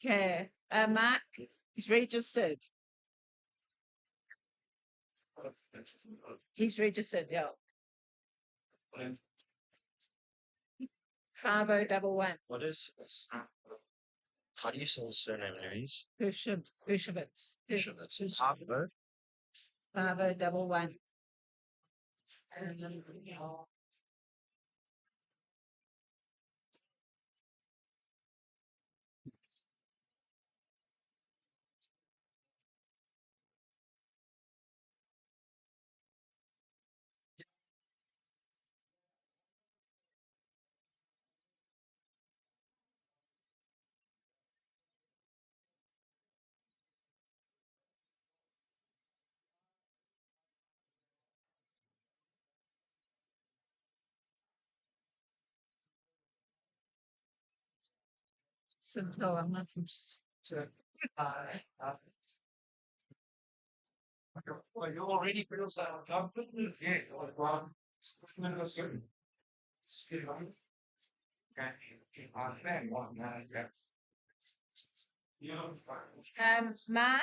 Okay, Mark, he's registered. He's registered, yeah. Bravo double one. What is how do you say his surname, Louise? Ushevitz. Harvard. Bravo double one. So I'm not just. Well, you already feel so confident. Yeah, like one. Mark,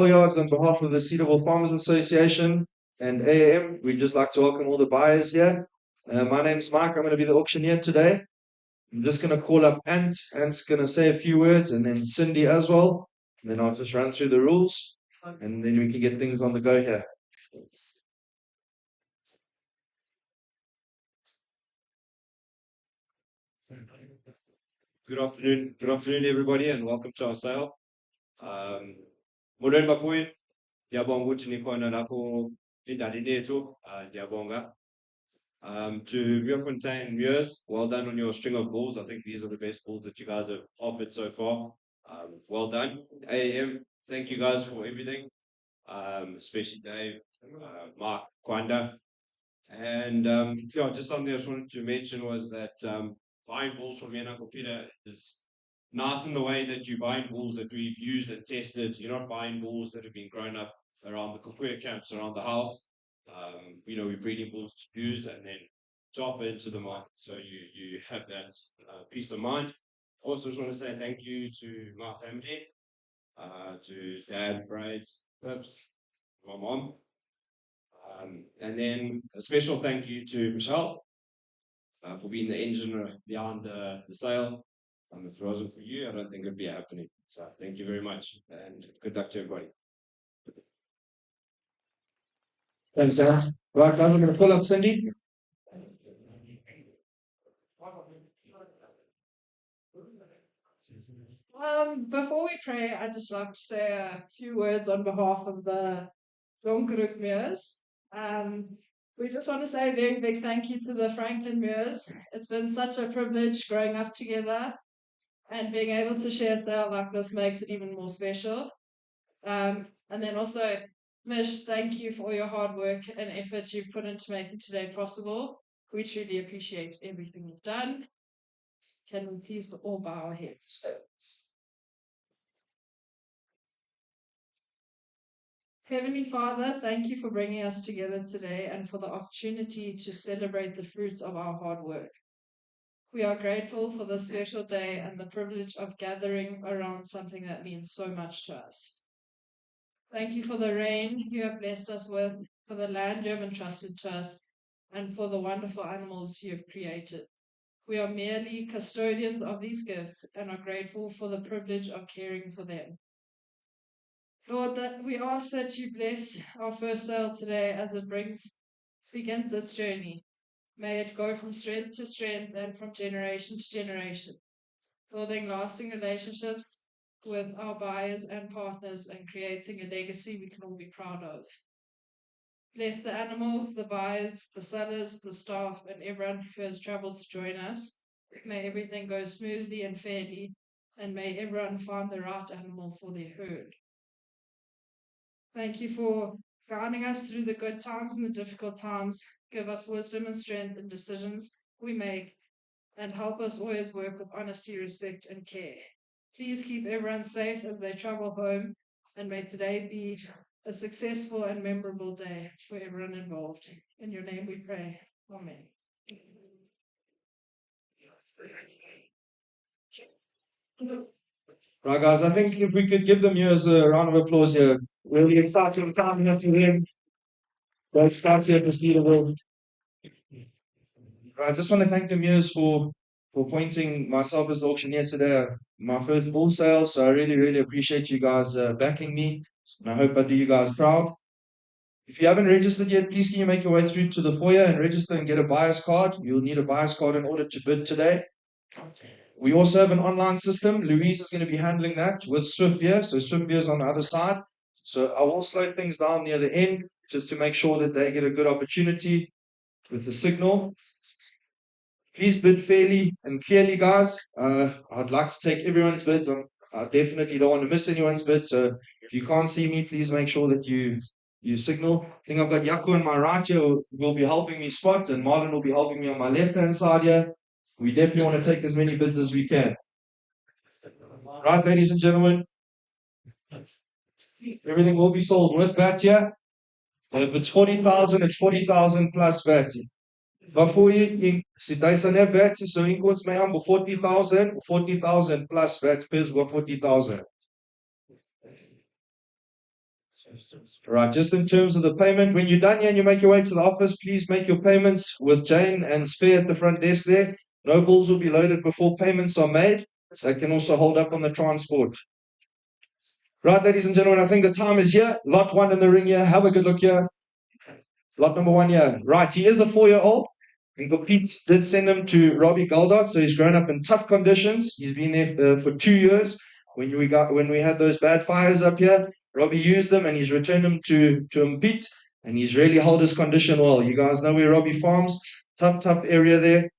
Yards on behalf of the Cedarville Farmers Association and AAM, we'd just like to welcome all the buyers here. My name's Mike. I'm going to be the auctioneer today. I'm just going to call up Ant. Ant's going to say a few words, and then Cindy as well. And then I'll just run through the rules, and then we can get things on the go here. Good afternoon, everybody, and welcome to our sale. Modern Bafui, Yabong Wutini Kona Lapo, Idadineto, Yabonga. To Muir Muirs, well done on your string of bulls. I think these are the best bulls that you guys have offered so far. Well done. AAM, thank you guys for everything, especially Dave, Mark, Kwanda. And yeah, just something I just wanted to mention was that buying bulls from me and Uncle Peter is nice in the way that you're buying bulls that we've used and tested. You're not buying bulls that have been grown up around the Kukuya camps around the house. We're breeding bulls to use and then top into the market. So you have that peace of mind. Also, just want to say thank you to my family, to Dad, Braids, Pips, my mom. And then a special thank you to Michelle for being the engine behind the sale. If it wasn't for you, I don't think it'd be happening. So thank you very much, and good luck to everybody. Thanks, Ant. Right, guys, I'm going to pull up Cindy. Before we pray, I'd just like to say a few words on behalf of the Donkerhoek Muirs. We just want to say a very big thank you to the Franklin Muirs. It's been such a privilege growing up together, and being able to share a sale like this makes it even more special. And then also, Mish, thank you for all your hard work and effort you've put into making today possible. We truly appreciate everything you've done. Can we please all bow our heads? Heavenly Father, thank you for bringing us together today and for the opportunity to celebrate the fruits of our hard work. We are grateful for this special day and the privilege of gathering around something that means so much to us. Thank you for the rain you have blessed us with, for the land you have entrusted to us, and for the wonderful animals you have created. We are merely custodians of these gifts and are grateful for the privilege of caring for them. Lord, that we ask that you bless our first sale today as it begins its journey. May it go from strength to strength and from generation to generation, building lasting relationships with our buyers and partners and creating a legacy we can all be proud of. Bless the animals, the buyers, the sellers, the staff, and everyone who has traveled to join us. May everything go smoothly and fairly, and may everyone find the right animal for their herd. Thank you for guiding us through the good times and the difficult times. Give us wisdom and strength in decisions we make, and help us always work with honesty, respect, and care. Please keep everyone safe as they travel home, and may today be a successful and memorable day for everyone involved. In your name we pray. Amen. Right, guys, I think if we could give the Muirs a round of applause here. Really exciting time here for them. Both starts here to see the world. I just want to thank the Muirs for appointing myself as the auctioneer today. My first bull sale, so I really appreciate you guys backing me, and I hope I do you guys proud. If you haven't registered yet, please can you make your way through to the foyer and register and get a buyer's card. You'll need a buyer's card in order to bid today. We also have an online system. Louise is going to be handling that with Swiftveer. So Swiftveer is on the other side. So I will slow things down near the end just to make sure that they get a good opportunity with the signal. Please bid fairly and clearly, guys. I'd like to take everyone's bids. I definitely don't want to miss anyone's bid. So if you can't see me, please make sure that you signal. I think I've got Yaku on my right here who will be helping me spot, and Marlon will be helping me on my left-hand side here. We definitely want to take as many bids as we can. Right, ladies and gentlemen. Everything will be sold with VAT here. And if it's 40,000, it's 40,000 plus VAT. Waarvoor je citatie net VAT, so inkomens may aan 40,000 plus VAT pays 40,000. Right, just in terms of the payment, when you're done here and you make your way to the office, please make your payments with Jane and Spear at the front desk there. No bulls will be loaded before payments are made. They can also hold up on the transport. Right, ladies and gentlemen, I think the time is here. Lot 1 in the ring here. Have a good look here. Lot number 1 here. Right, he is a 4-year-old. And Pete did send him to Robbie Goldart, so he's grown up in tough conditions. He's been there for 2 years. When we had those bad fires up here, Robbie used them and he's returned him to Pete, and he's really held his condition well. You guys know where Robbie farms. Tough area there.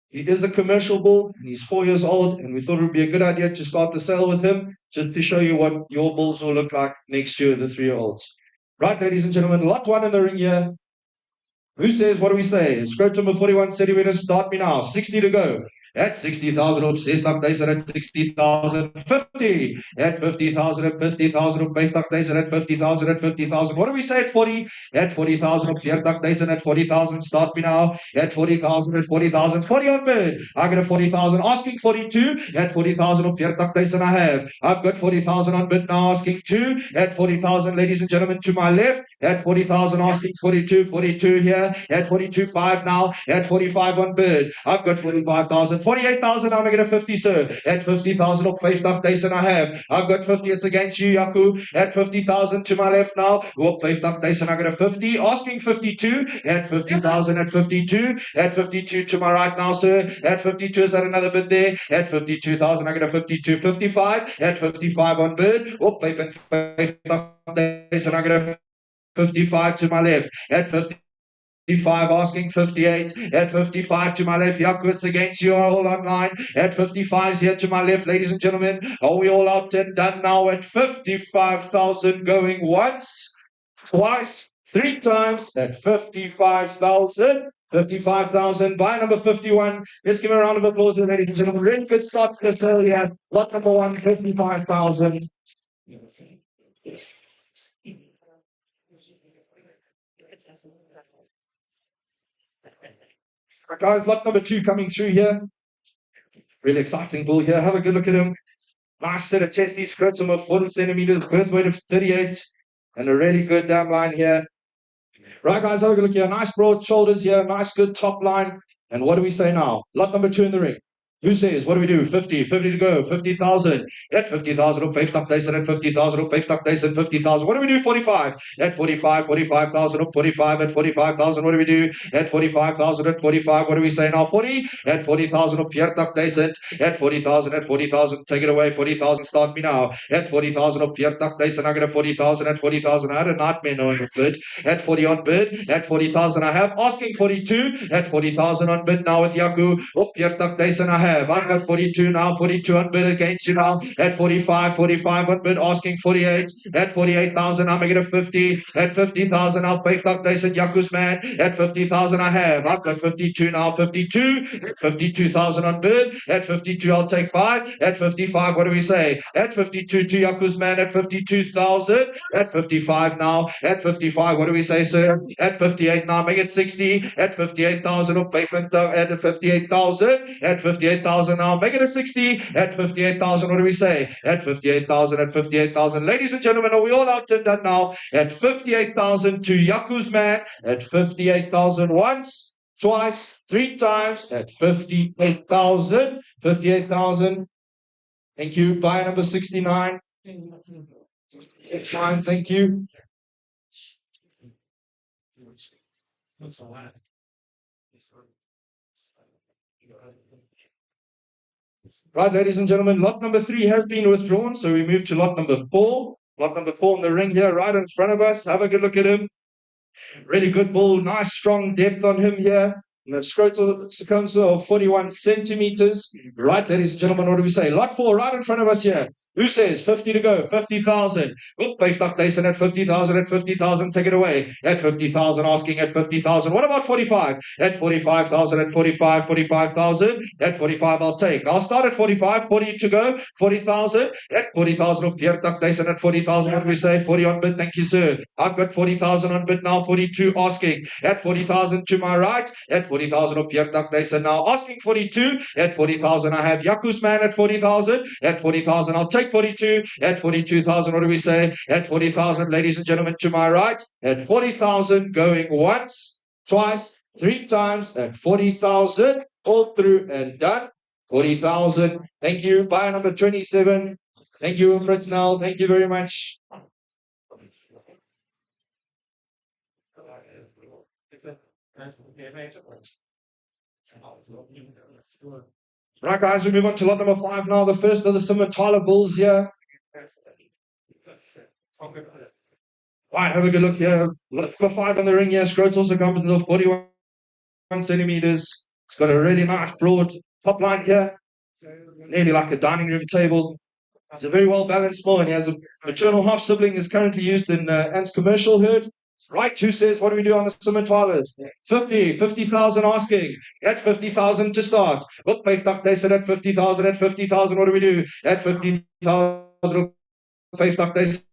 He is a commercial bull and he's 4 years old, and we thought it would be a good idea to start the sale with him just to show you what your bulls will look like next year, the 3-year-olds. Right, ladies and gentlemen, lot 1 in the ring here. Who says, what do we say? Scrotum of 41 centimeters, start me now. 60 to go. At 60,000 op 60 deze at 60,000, 50. At 50,000 at 50,000 op 50 deze at 50,000 at 50,000. What do we say at 40? At 40,000 op 40 deze at 40,000, start me now. At 40,000 at 40,000, 40 on bid. I get a 40,000, asking 42. At 40,000 op 40 deze I have. I've got 40,000 on bid now, asking 2. At 40,000, ladies and gentlemen, to my left. At 40,000, asking 42, 42 here. At 42.5 now. At 45 on bid. I've got 45,000. 48,000, I'm going to get a 50, sir. At 50,000 op 50,000 I have. I've got 50, it's against you, Yaku. At 50,000 to my left now. Op 50,000, I got a 50. Asking 52. At 50,000 at 52. At 52 to my right now, sir. At 52, is that another bid there? At 52,000, I got a 52. 55. At 55 on bid. Op 50,000, I got a 55 to my left. At 55, asking 58. At 55 to my left, Yakuts against you, are all online. At 55 here to my left, ladies and gentlemen. Are we all out and done now at 55,000, going once, twice, 3 times at 55,000. 55,000 by number 51. Let's give a round of applause, ladies and gentlemen. Really good start to this earlier. Lot number 1, 55,000. Guys, lot number 2 coming through here. Really exciting bull here. Have a good look at him. Nice set of testes, scrotum of 40 centimeters, birth weight of 38, and a really good dam line here. Right, guys, have a good look here. Nice broad shoulders here, nice good top line. And what do we say now? Lot number 2 in the ring. Who says, what do we do? 50 to go, 50,000. At 50,000 op 50,000, at 50,000 op 50,000, 50,000. What do we do? 45. At 45, 45,000 op 45, at 45,000. What do we do? At 45,000, at 45. What do we say now? 40. At 40,000 op 40,000. At 40,000, at 40,000. Take it away. 40,000, start me now. At 40,000 op 40,000. I get a 40,000. At 40,000, I had a nightmare knowing the bid. At 40 on bid. At 40,000, I have. Asking 42. At 40,000 on bid now with Yaku. Op 40,000, I have. I've got 42 now, 42 on bid against you now. At 45 on bid, asking 48. At 48,000, I'm going to get a 50. At 50,000, I'll pay 50,000 Yaku's man. At 50,000, I have. I've got 52 now, 52. 52,000 on bid. At 52, I'll take 5. At 55, what do we say? At 52 to Yaku's man. At 52,000. At 55 now. At 55, what do we say, sir? At 58 now, make it 60. At 58,000, at 58,000. At 58,000 now, make it a 60. At 58,000, what do we say? At 58,000, at 58,000. Ladies and gentlemen, are we all out and done now? At 58,000 to Yaku's man. At 58,000 once, twice, 3 times. At 58,000. 58,000. Thank you. Buy number 69. It's fine. Thank you. Right, ladies and gentlemen, lot number 3 has been withdrawn, so we move to lot number 4. Lot number 4 in the ring here, right in front of us. Have a good look at him. Really good bull, nice strong depth on him here. And a scrotal circumference of 41 centimeters. Right, ladies and gentlemen, what do we say? Lot 4 right in front of us here. Who says 50 to go? 50,000. Op 50,000 at 50,000 at 50,000. Take it away. At 50,000, asking at 50,000. What about 45? At 45,000 at 45, 45,000. At 45, I'll take. I'll start at 45. 40 to go. 40,000. At 40,000 op 40,000 at 40,000. What do we say? 40 on bid. Thank you, sir. I've got 40,000 on bid now. 42 asking. At 40,000 to my right. At 40,000 of Piertak Dyson now asking 42. At 40,000, I have Yaku's man at 40,000. At 40,000, I'll take 42. At 42,000, what do we say? At 40,000, ladies and gentlemen, to my right. At 40,000, going once, twice, three times. At 40,000, all through and done. 40,000. Thank you. Buyer number 27. Thank you, Fritz Nell. Thank you very much. Right, guys, we move on to lot number 5 now. The first of the Simmenthaler bulls here. Right, have a good look here. Lot number 5 on the ring here. Scrote's also come to 41 centimeters. It's got a really nice broad top line here. Nearly like a dining room table. It's a very well balanced bull, and he has a maternal half sibling is currently used in Ant's commercial herd. Right, who says what do we do on the Simmenthalers? 50,000 asking. At 50,000 to start. Look, they said at 50,000, at 50,000, what do we do? At 50,000, they said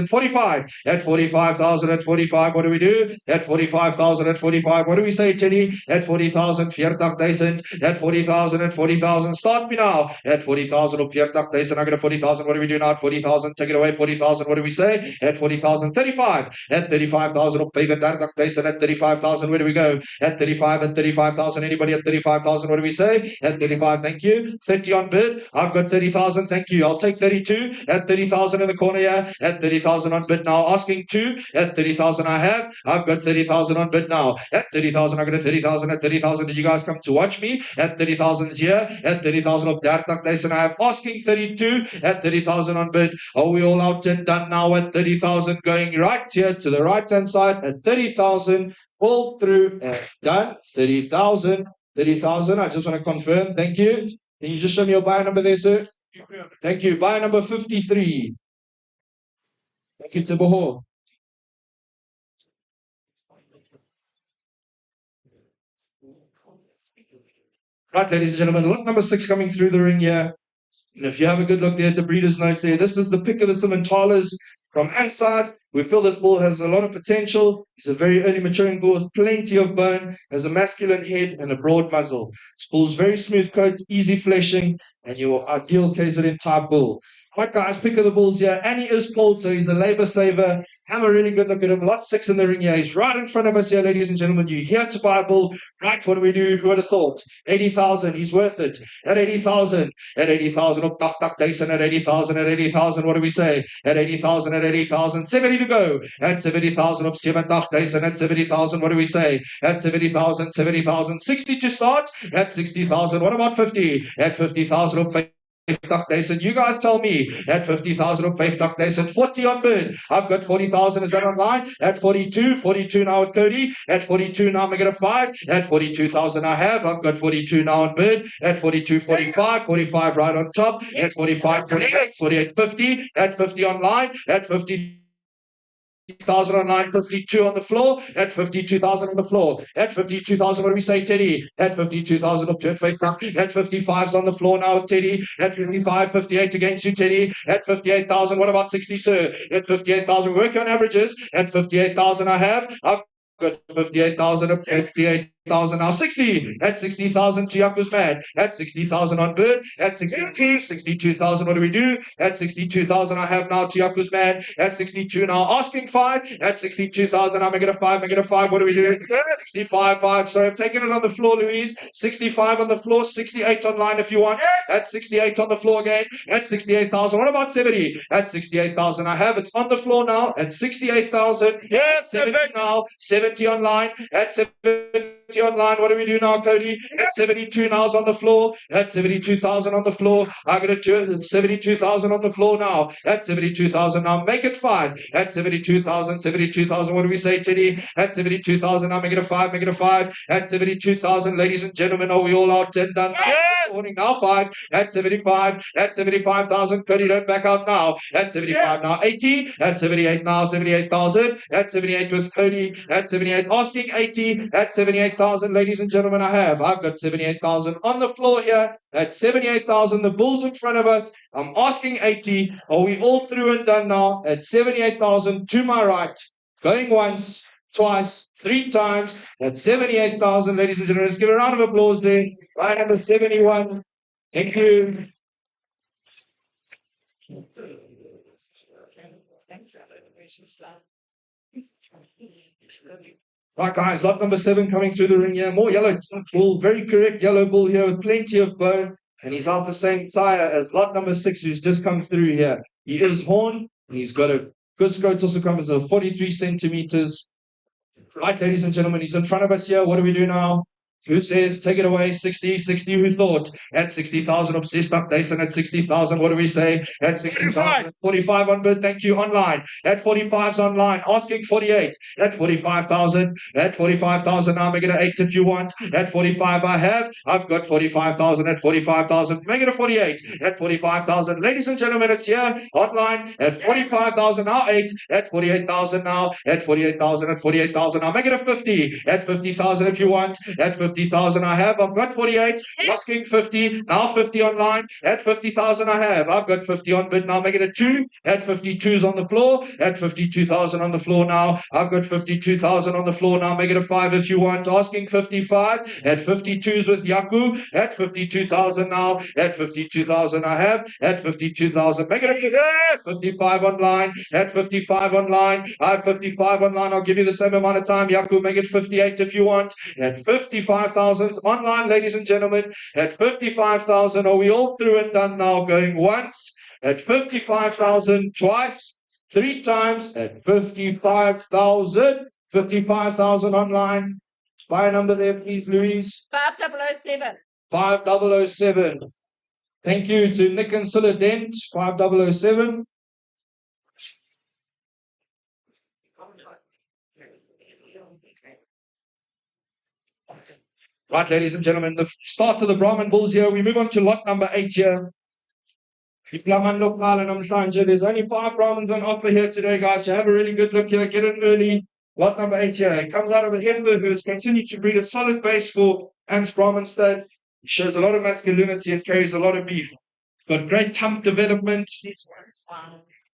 45. At 45,000, at 45, what do we do? At 45,000, at 45, what do we say, Teddy? At 40,000, 40,000. At 40,000, at 40,000, start me now. At 40,000 of 40,000, I got a 40,000, what do we do now? At 40,000, take it away, 40,000, what do we say? At 40,000, 35. At 35,000 of 40,000, at 35,000, where do we go? At 35, at 35,000, anybody at 35,000, what do we say? At 35, thank you. 30 on bid, I've got 30,000, thank you. I'll take 32. At 30,000 in the corner here. At 30,000 on bid now, asking 2. At 30,000 I have. I've got 30,000 on bid now. At 30,000 I got a 30,000. At 30,000 did you guys come to watch me? At 30,000's here. At 30,000 of Dartak Dyson I have asking 32. At 30,000 on bid. Are we all out and done now? At 30,000 going right here to the right hand side. At 30,000 all through and done. 30,000. 30,000. I just want to confirm. Thank you. Can you just show me your buyer number there, sir? Thank you. Buyer number 53. Thank you, Tiboho. Right, ladies and gentlemen, lot number 6 coming through the ring here. And if you have a good look there at the breeder's notes there, this is the pick of the Simmenthalers from Anside. We feel this bull has a lot of potential. He's a very early maturing bull with plenty of bone, has a masculine head and a broad muzzle. This bull's very smooth coat, easy fleshing, and your ideal KZN type bull. Right, guys, pick of the bulls here. And he is pulled, so he's a labor saver. Have a really good look at him. Lot 6 in the ring here. He's right in front of us here, ladies and gentlemen. You're here to buy a bull. Right, what do we do? Who would have thought? 80,000. He's worth it. At 80,000. At 80,000. Up, duck, Dyson. At 80,000. At 80,000. What do we say? At 80,000. At 80,000. 70 to go. At 70,000. Up, 7 duck, Dyson. At 70,000. What do we say? At 70,000. 70,000. 60 to start. At 60,000. What about 50? At 50,000. Up, Dyson. You guys tell me. At 50,000 of 50 Dyson. 40 on bid. I've got 40,000. Is that online? At 42. 42 now with Cody. At 42 now I'm going to get a 5. At 42,000 I have. I've got 42 now on bid. At 42, 45. 45 right on top. At 45, 48. 48, 50. At 50 online. At 50. 50,000 online, 52 on the floor, at 52,000 on the floor, at 52,000, what do we say, Teddy? At 52,000 up to it, at 55's on the floor now with Teddy, at 55, 58 against you, Teddy, at 58,000, what about 60, sir? At 58,000, work on averages, at 58,000 I have, I've got 58,000 up, 58,000 now, 60, at 60,000 to Yaku's man, at 60,000 on bid, at 62, 62,000, what do we do? At 62,000 I have now to Yaku's man, at 62 now, asking 5, at 62,000 I'm going to get a 5, I get a 5, what do we do? 65, 5, sorry, I've taken it on the floor, Louise, 65 on the floor, 68 online if you want, at 68 on the floor again, at 68,000, what about 70? At 68,000 I have, it's on the floor now, at 68,000, yes, 70 now, 70 online, at 70 online, what do we do now, Cody? At 72 now is on the floor, at 72,000 on the floor, I'm going to do 72,000 on the floor now, at 72,000 now, make it 5, at 72,000, 72,000, what do we say, Teddy? At 72,000, I'm making it a 5, make it a 5, at 72,000, ladies and gentlemen, are we all out and done? Yes! Morning now, 5, at 75, at 75,000, Cody, don't back out now, at 75 now, 80, at 78 now, 78,000, at 78 with Cody, at 78, asking 80, at 78,000, ladies and gentlemen, I've got 78,000 on the floor here, at 78,000, the bulls in front of us, I'm asking 80, are we all through and done now, at 78,000 to my right, going once, twice, 3 times. That's 78,000, ladies and gentlemen. Let's give a round of applause there. Line number 71. Thank you. Right, guys, lot number 7 coming through the ring here. More yellow bull, very correct yellow bull here with plenty of bone. And he's out the same sire as lot number 6, who's just come through here. He is horn, and he's got a good scrotal circumference of 43 centimeters. Right, ladies and gentlemen, he's in front of us here. What do we do now? Who says, take it away, 60, who thought? At 60,000, obsessed up, Dyson at 60,000, what do we say? At 60,000, 45 on bid, thank you, online. At 45's online, asking 48. At 45,000, at 45,000, now make it an 8 if you want. At 45 I've got 45,000, at 45,000, make it a 48. At 45,000, ladies and gentlemen, it's here, online. At 45,000, now 8. At 48,000 now, at 48,000, at 48,000, now make it a 50. At 50,000 if you want. At 50,000 I've got 48, asking 50, now 50 online. At 50,000 I've got 50 on bid, now make it a 2. At 52's on the floor. At 52,000 on the floor now. I've got 52,000 on the floor now, make it a 5 if you want. Asking 55. At 52's with Yaku. At 52,000 now. At 52,000 At 52,000, make it a 55 online. At 55 online. I have 55 online. I'll give you the same amount of time. Yaku, make it 58 if you want. At 55,000 online, ladies and gentlemen. At 55,000, are we all through and done now? Going once. At 55,000, twice, 3 times. At 55,000, 55,000 online. Buy number there, please, Louise. 5007. 5007. Thank you to Nick and Silla Dent, 5007. Right, ladies and gentlemen, the start of the Brahman bulls here. We move on to lot number 8 here. There's only 5 Brahmins on offer here today, guys. So have a really good look here. Get in early. Lot number 8 here. It comes out of a Hember who has continued to breed a solid base for Ants Brahman stud. He shows a lot of masculinity and carries a lot of beef. It's got great tump development.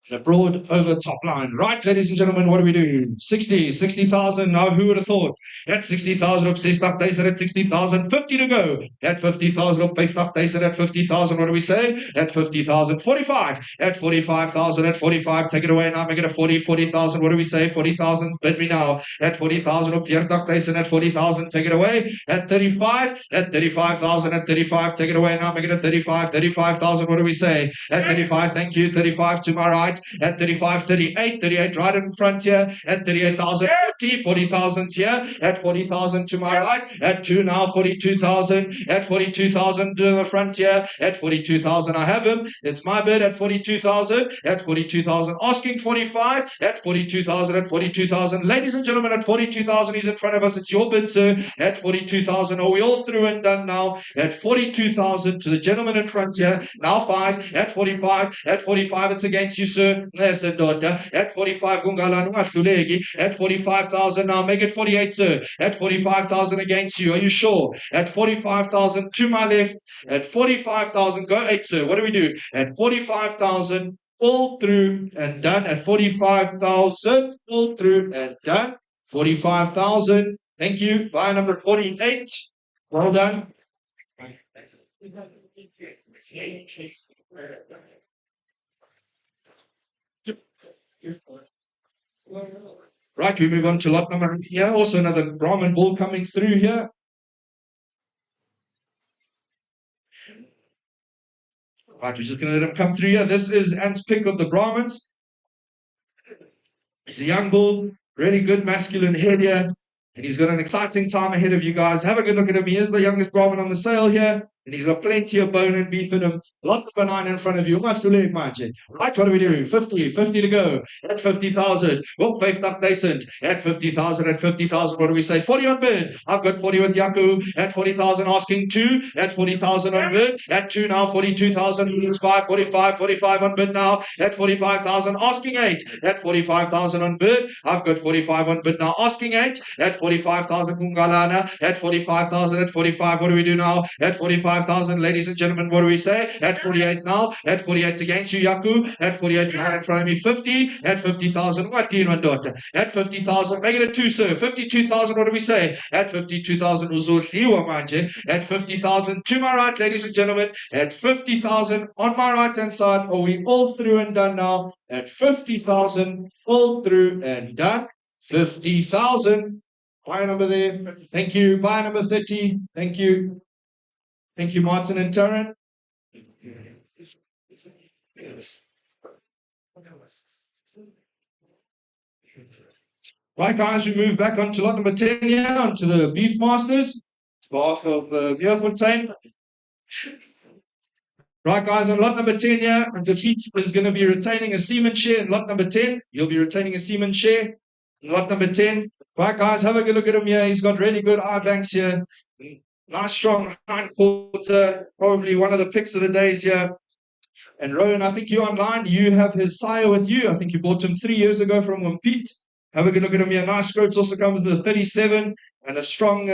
The broad over top line. Right, ladies and gentlemen, what do we do? 60,000. Now, who would have thought? At 60,000, obsessed up, they said at 60,000, 50 to go. At 50,000, obsessed up, they said at 50,000, what do we say? At 50,000, 45. At 45,000, at 45, take it away now, make it a 40,000, what do we say? 40,000, bid me now. At 40,000, obsessed up, they said at 40,000, take it away. At 35, at 35,000, at 35, take it away now, make it a 35,000, what do we say? At 35, thank you, 35 to my right. At 35, 38 right in front here. At 38,000, 40,000 here. At 40,000 to my right. At 2 now, 42,000. At 42,000 to the front here. At 42,000, I have him. It's my bid at 42,000. At 42,000, asking 45. At 42,000, at 42,000. Ladies and gentlemen, at 42,000, he's in front of us. It's your bid, sir. At 42,000, are we all through and done now? At 42,000 to the gentleman in front here. Now 5. At 45. At 45, it's against you, sir. Yes, daughter. At 45, at 45,000 now, make it 48, sir. At 45,000 against you. Are you sure? At 45,000 to my left. At 45,000, go 8, sir. What do we do? At 45,000, all through and done. At 45,000, all through and done. 45,000. Thank you. Buy number 48. Well done. Right, we move on to lot number here. Also another Brahman bull coming through here. Right, we're just going to let him come through here. This is Ant's pick of the Brahmins. He's a young bull, really good masculine head here. And he's got an exciting time ahead of you guys. Have a good look at him. He is the youngest Brahmin on the sale here. And he's got plenty of bone and beef in him. Lot of 9 in front of you. Right, what do we do? 50 to go. At 50,000. Well, 50,000. At 50,000, at 50,000, what do we say? 40 on bid. I've got 40 with Yaku. At 40,000, asking 2. At 40,000 on bid. At 2 now, 42,000. 45 on bid now. At 45,000, asking 8. At 45,000 on bid. I've got 45 on bid now, asking 8. At 45,000, Kungalana. At 45,000, at 45, what do we do now? At 45,000, 45,000, ladies and gentlemen, what do we say? At 48 now, at 48 against you, Yaku, at 48 right in front of me, 50, at 50,000, what do you want, daughter? At 50,000, make it a 2, sir. 52,000, what do we say? At 52,000, Uzurliwa manje, at 50,000, to my right, ladies and gentlemen, at 50,000, on my right hand side, are we all through and done now? At 50,000, all through and done. 50,000. Buy number there. Thank you. Buy number 30. Thank you. Thank you, Martin and Taryn. Right, guys, we move back onto lot number 10 here, onto the Beef Masters. Behalf of Muir. Right, guys, on lot number 10 here, the Pete is going to be retaining a seaman share in lot number 10. You'll be retaining a seaman share in lot number 10. Right, guys, have a good look at him here. He's got really good eye banks here. Nice, strong hind quarter. Probably one of the picks of the days here. And Rowan, I think you're online. You have his sire with you. I think you bought him 3 years ago from Wimpete. Have a good look at him here. Nice scrotes also comes with a 37 and a strong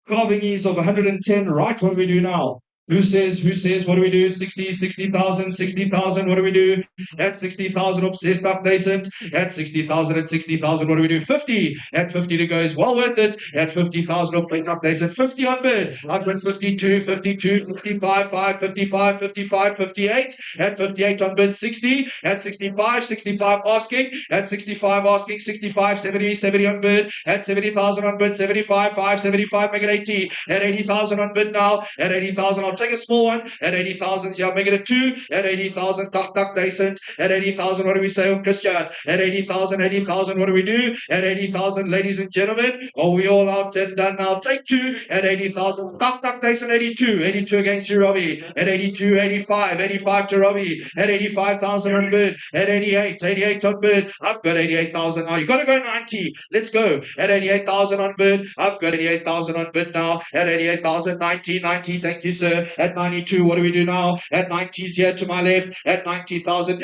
carving ease of 110. Right, what do we do now? Who says, what do we do? 60, 60,000, 60,000, what do we do? At 60,000, obsessed up decent. At 60,000, at 60,000, what do we do? 50. At 50 to go is well worth it. At 50,000, up decent. 50 on bid. I've got 52, 52, 55, 5, 55, 55, 58. At 58 on bid, 60. At 65, 65 asking. At 65 asking, 65, 70, 70 on bid. At 70,000 on bid, 75, 5, 75, make it 80. At 80,000 on bid now. At 80,000, I'll take a small one. At 80,000, yeah, make it a 2. At 80,000, tak decent. At 80,000, what do we say on Christian? At 80,000, 80,000, what do we do? At 80,000, ladies and gentlemen, are we all out and done now? Take 2. At 80,000, tak decent, 82. 82 against you, Robbie. At 82, 85. 85 to Robbie. At 85,000 on bid. At 88. 88 on bid. I've got 88,000 now. You've got to go 90. Let's go. At 88,000 on bid. I've got 88,000 on bid now. At 88,000, 90. 90. Thank you, sir. At 92, what do we do now? At 90's here to my left. At 90,000,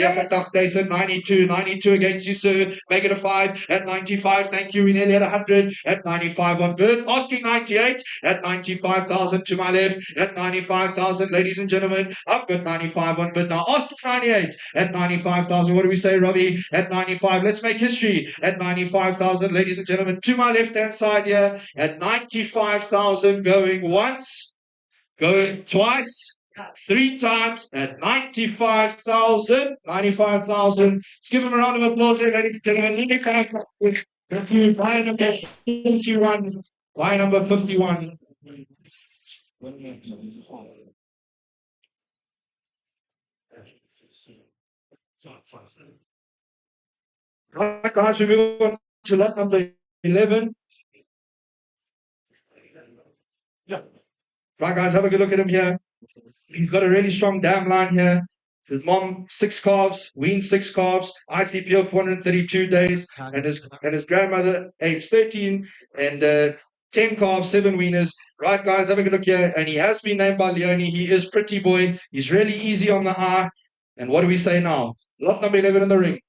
92. 92 against you, sir. Make it a 5. At 95, thank you. We nearly at 100. At 95 on bid. Asking 98. At 95,000 to my left. At 95,000, ladies and gentlemen, I've got 95 on bid now. Asking 98. At 95,000, what do we say, Robbie? At 95, let's make history. At 95,000, ladies and gentlemen, to my left-hand side here. At 95,000, going once. Going twice, 3 times at 95,000. 95,000. Let's give him a round of applause here, ladies and gentlemen. Thank you. Buy number 51. Buy number 51. Right, guys, we move on to lot number 11. Yeah. Right, guys, have a good look at him here. He's got a really strong dam line here. His mom, 6 calves, weaned 6 calves, ICPO 432 days, and his grandmother, age 13, and 10 calves, 7 weaners. Right, guys, have a good look here. And he has been named by Leone. He is pretty boy. He's really easy on the eye. And what do we say now? Lot number 11 in the ring.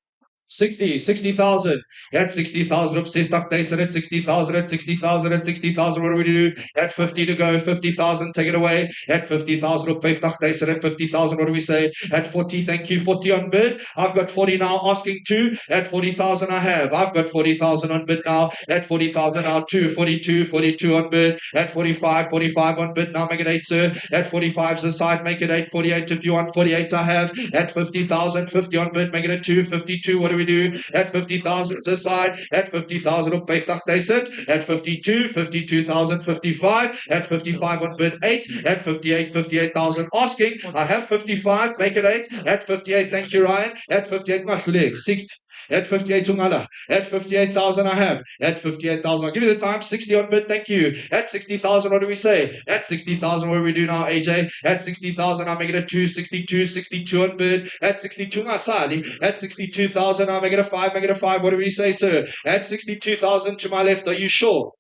60,000. At 60,000, obsessed up decent. At 60,000, at 60,000, at 60,000, what do we do? At 50 to go, 50,000, take it away. At 50,000, up decent. At 50,000, what do we say? At 40, thank you, 40 on bid. I've got 40 now, asking 2. At 40,000, I have. I've got 40,000 on bid now. At 40,000 now, 2, 42 on bid. At 45 on bid now, make it 8, sir. At 45's the side, make it 8, 48 if you want. 48 I have. At 50,000, 50 on bid, make it a 2, 52, what do we do? At 50,000 this side. At 50,000 op 50,000. At 52, 52,000, 55. At 55 on bid 8. At 58, 58,000 asking. I have 55, make it 8. At 58, thank you, Ryan. At 58, my leg, 60. At 58, Tungala. At 58,000, I have. At 58,000, I'll give you the time. 60 on bid, thank you. At 60,000, what do we say? At 60,000, what do we do now, AJ? At 60,000, I'll make it a 2, 62 on bid. At 62, Masali. At 62,000, I'll make it a 5, What do we say, sir? At 62,000 to my left, are you sure?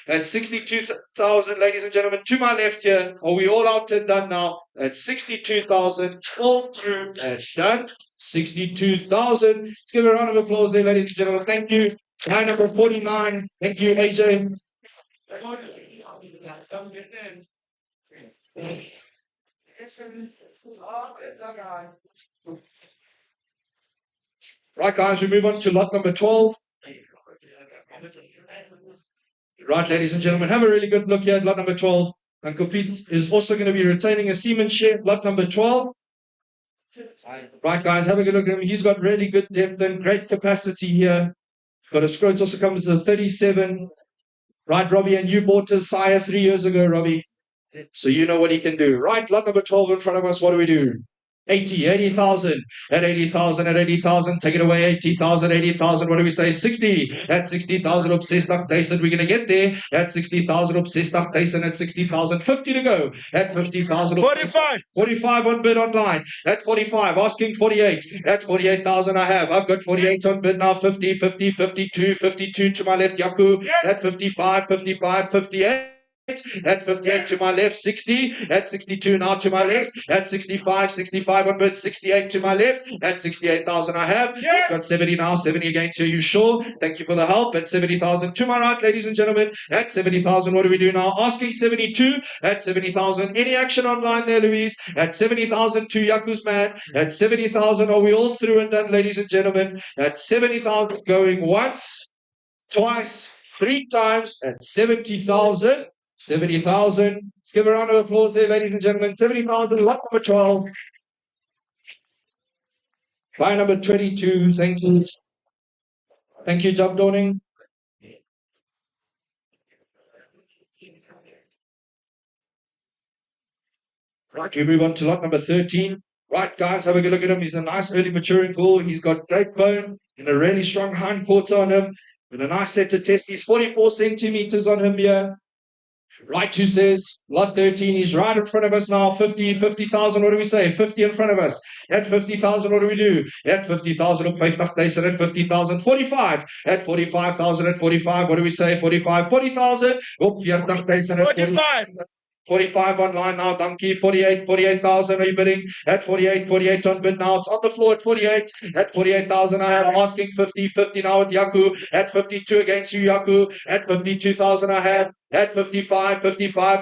At 62,000, ladies and gentlemen, to my left here, are we all out and done now? At 62,000, all through and done. 62,000. Let's give a round of applause there, ladies and gentlemen. Thank you. Line number 49. Thank you, AJ. Right, guys, we move on to lot number 12. Right, ladies and gentlemen, have a really good look here at lot number 12. Uncle Pete is also going to be retaining a semen share, lot number 12. Right, guys, have a good look at him. He's got really good depth and great capacity here. Got a scrote also comes to 37. Right, Robbie, and you bought his sire 3 years ago, Robbie. So you know what he can do. Right, lot number 12 in front of us. What do we do? 80,000. At 80,000, at 80,000, take it away. 80,000, 80,000. What do we say? 60. At 60,000, obsessed up Dyson. We're going to get there. At 60,000, obsessed up Dyson. At 60,000, 50 to go. At 50,000, 45. 45 on bid online. At 45, asking 48. At 48,000, I have. I've got 48 on bid now. 50, 50, 52, 52 to my left. Yaku. At 55, 55, 58. At 58 to my left, 60. At 62 now to my left. At 65, 65 on bid, 68 to my left. At 68,000 I have. Got 70 now, 70 against you. You sure? Thank you for the help. At 70,000 to my right, ladies and gentlemen. At 70,000, what do we do now? Asking 72. At 70,000, any action online there, Louise? At 70,000 to Yaku's man. At 70,000, are we all through and done, ladies and gentlemen? At 70,000, going once, twice, 3 times. At 70,000. 70,000. Let's give a round of applause there, ladies and gentlemen. 70,000, lot number 12. Line number 22. Thank you. Thank you, Job Dawning. Right, we move on to lot number 13. Right, guys, have a good look at him. He's a nice early maturing bull. He's got great bone and a really strong hind quarter on him. And a nice set to test. He's 44 centimeters on him here. Right, who says lot 13? He's right in front of us now. 50,000. What do we say? 50 in front of us. At 50,000, what do we do? At 50,000 op 50,000. At 50,000, 45. At 45,000, at 45, what do we say? 45, 40,000 op 40,000. 45. 45 online now, donkey. 48,000 are you bidding? At 48 on bid now. It's on the floor at 48. At 48,000 I am asking 50 now with Yaku. At 52 against you, Yaku. At 52,000 I have. At 55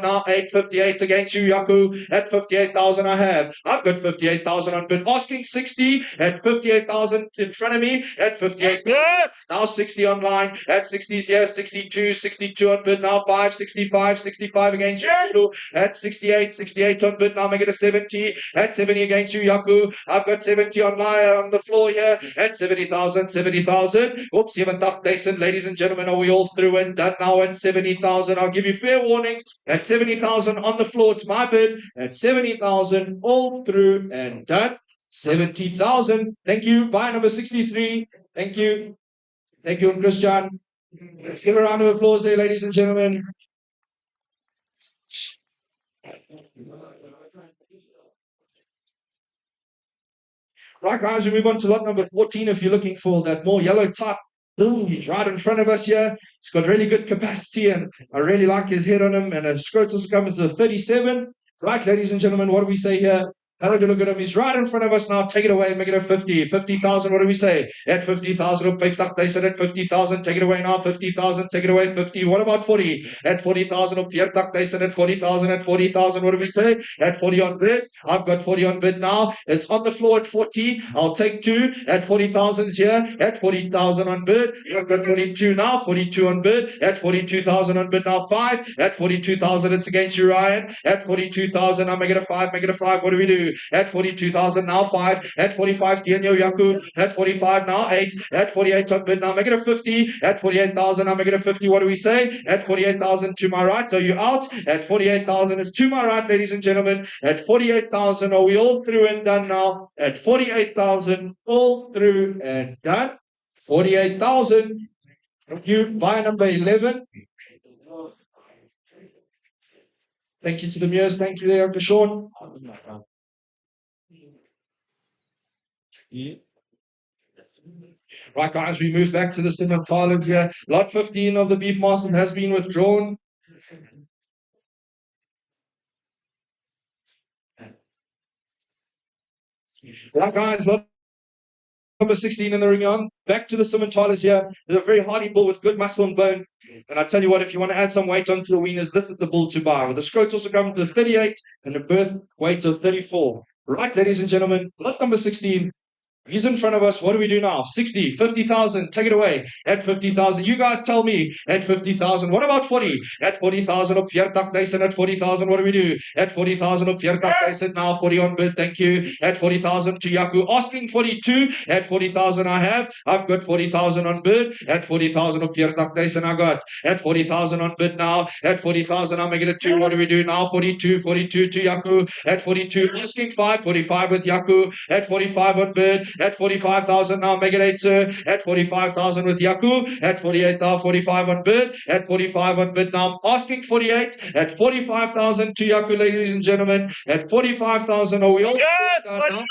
now, 58 against you, Yaku. At 58,000 I have. I've got 58,000 on bid. Asking 60 at 58,000 in front of me. At 58. Yes. Now 60 online. At 60s here, 62 on bid now. 65 against you. At 68 on bid now. Make it a 70. At 70 against you, Yaku. I've got 70 online on the floor here. At 70,000. Oops, you have a tough Dyson. Ladies and gentlemen, are we all through and done now at 70,000? I'll give you fair warning. At 70,000 on the floor, it's my bid. At 70,000, all through and done. 70,000. Thank you. Buy number 63. Thank you. Thank you, Christian. Let's give a round of applause there, ladies and gentlemen. Right, guys, we move on to lot number 14 if you're looking for that more yellow type. He's right in front of us here. He's got really good capacity, and I really like his head on him. And a scrotus comes to 37. Right, ladies and gentlemen, what do we say here? Have a good look at him. He's right in front of us now. Take it away. Make it a 50. 50,000. What do we say? At 50,000. Op 50,000. At 50,000. Take it away now. 50,000. Take it away. 50. What about 40? At 40,000. Op 40,000. At 40,000. At 40,000. What do we say? At 40 on bid. I've got 40 on bid now. It's on the floor at 40. I'll take 2. At 40,000's here. At 40,000 on bid. I've got 42 now. 42 on bid. At 42,000 on bid now. 5. At 42,000. It's against you, Ryan. At 42,000. I'll make it a 5. Make it a 5. What do we do? At 42,000 now 5. At 45 Tienyo Yaku. At 45 now 8. At 48 on bid now make it a 50. At 48,000 I'll make it a 50. What do we say? At 48,000 to my right. Are you out? At 48,000 is to my right, ladies and gentlemen. At 48,000 are we all through and done now? At 48,000 all through and done. 48,000. Thank you. Buy number 11. Thank you to the Muirs. Thank you there, Uncle Sean. Right, guys, we move back to the Simon Farlands here. Lot 15 of the beef master has been withdrawn. Right, guys, lot number 16 in the ring on. Back to the Simmentalers here. There's a very hardy bull with good muscle and bone. And I tell you what, if you want to add some weight onto the weaners, this is the bull to buy. With the scrotes also coming to 38 and a birth weight of 34. Right, ladies and gentlemen, lot number 16. He's in front of us. What do we do now? 60, 50,000. Take it away. At 50,000. You guys tell me. At 50,000. What about 40? At 40,000 op 40,000. At 40,000. What do we do? At 40,000 op 40,000. Now 40 on bid. Thank you. At 40,000 to Yaku. Asking 42. At 40,000 I have. I've got 40,000 on bid. At 40,000 op 40,000 I got. At 40,000 on bid now. At 40,000 I'm making it 2. What do we do now? 42. 42 to Yaku. At 42. Asking 5. 45 with Yaku. At 45 on bid. At 45,000 now, make it 8, sir. At 45,000 with Yaku. At 48 now, 45 on bid. At 45 on bid now, asking 48. At 45,000 to Yaku, ladies and gentlemen. At 45,000, are we all? Yes, 48.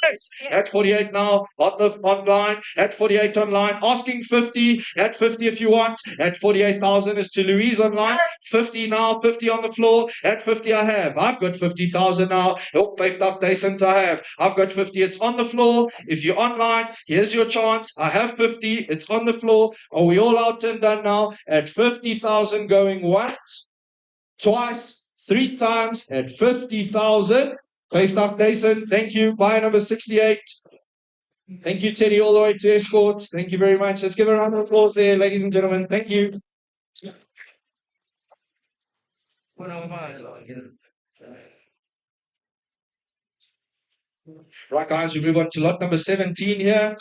At 48 now, online. At 48 online, asking 50. At 50 if you want. At 48,000 is to Louise online. 50 now, 50 on the floor. At 50 I have. I've got 50,000 now. Oh, 50,000 I have. I've got 50. It's on the floor. If you're online, here's your chance. I have 50. It's on the floor. Are we all out and done now? At 50,000 going once, twice, 3 times at 50,000. 50,000. Thank you. Buyer number 68. Thank you, Teddy, all the way to Escort. Thank you very much. Let's give a round of applause there, ladies and gentlemen. Thank you. Right, guys, we move on to lot number 17 here.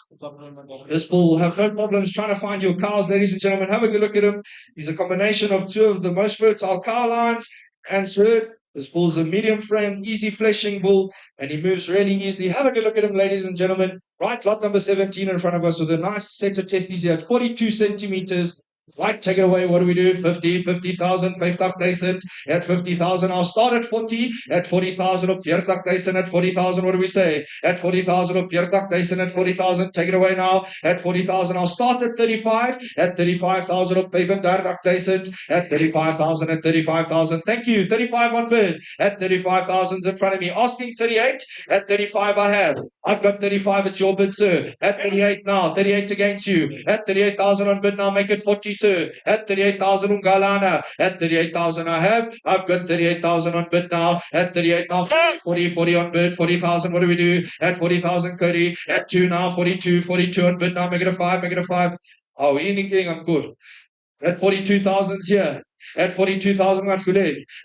This bull will have no problems trying to find your cows, ladies and gentlemen. Have a good look at him. He's a combination of 2 of the most fertile cow lines and herd. This bull's a medium frame, easy fleshing bull, and he moves really easily. Have a good look at him, ladies and gentlemen. Right, lot number 17 in front of us with a nice set of testes here at 42 centimeters. Right, take it away. What do we do? 50, 50,000, 50,000. At 50,000, I'll start at 40. At 40,000 op 40,000. At 40,000, what do we say? At 40,000 op 40,000. At 40,000, take it away now. At 40,000, I'll start at 35. At 35,000 op 35,000. At 35,000. At 35,000. Thank you. 35 on bid. At 35,000's in front of me. Asking 38. At 35, I have. I've got 35. It's your bid, sir. At 38 now. 38 against you. At 38,000 on bid now. Make it 40. Sir, at 38,000 Ungalana, at 38,000 I have. I've got 38,000 on bid now. At 38 now, 40 on bid. 40,000. What do we do? At 40,000 Cody. At 2 now, 42 on bid now. Make it a 5. Make it a 5. Oh, anything, I'm good. At 42,000 here. At 42,000,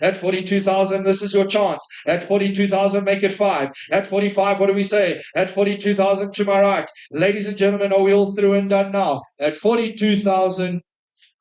at 42,000, this is your chance. At 42,000, make it 5. At 45, what do we say? At 42,000 to my right. Ladies and gentlemen, are we all through and done now? At 42,000.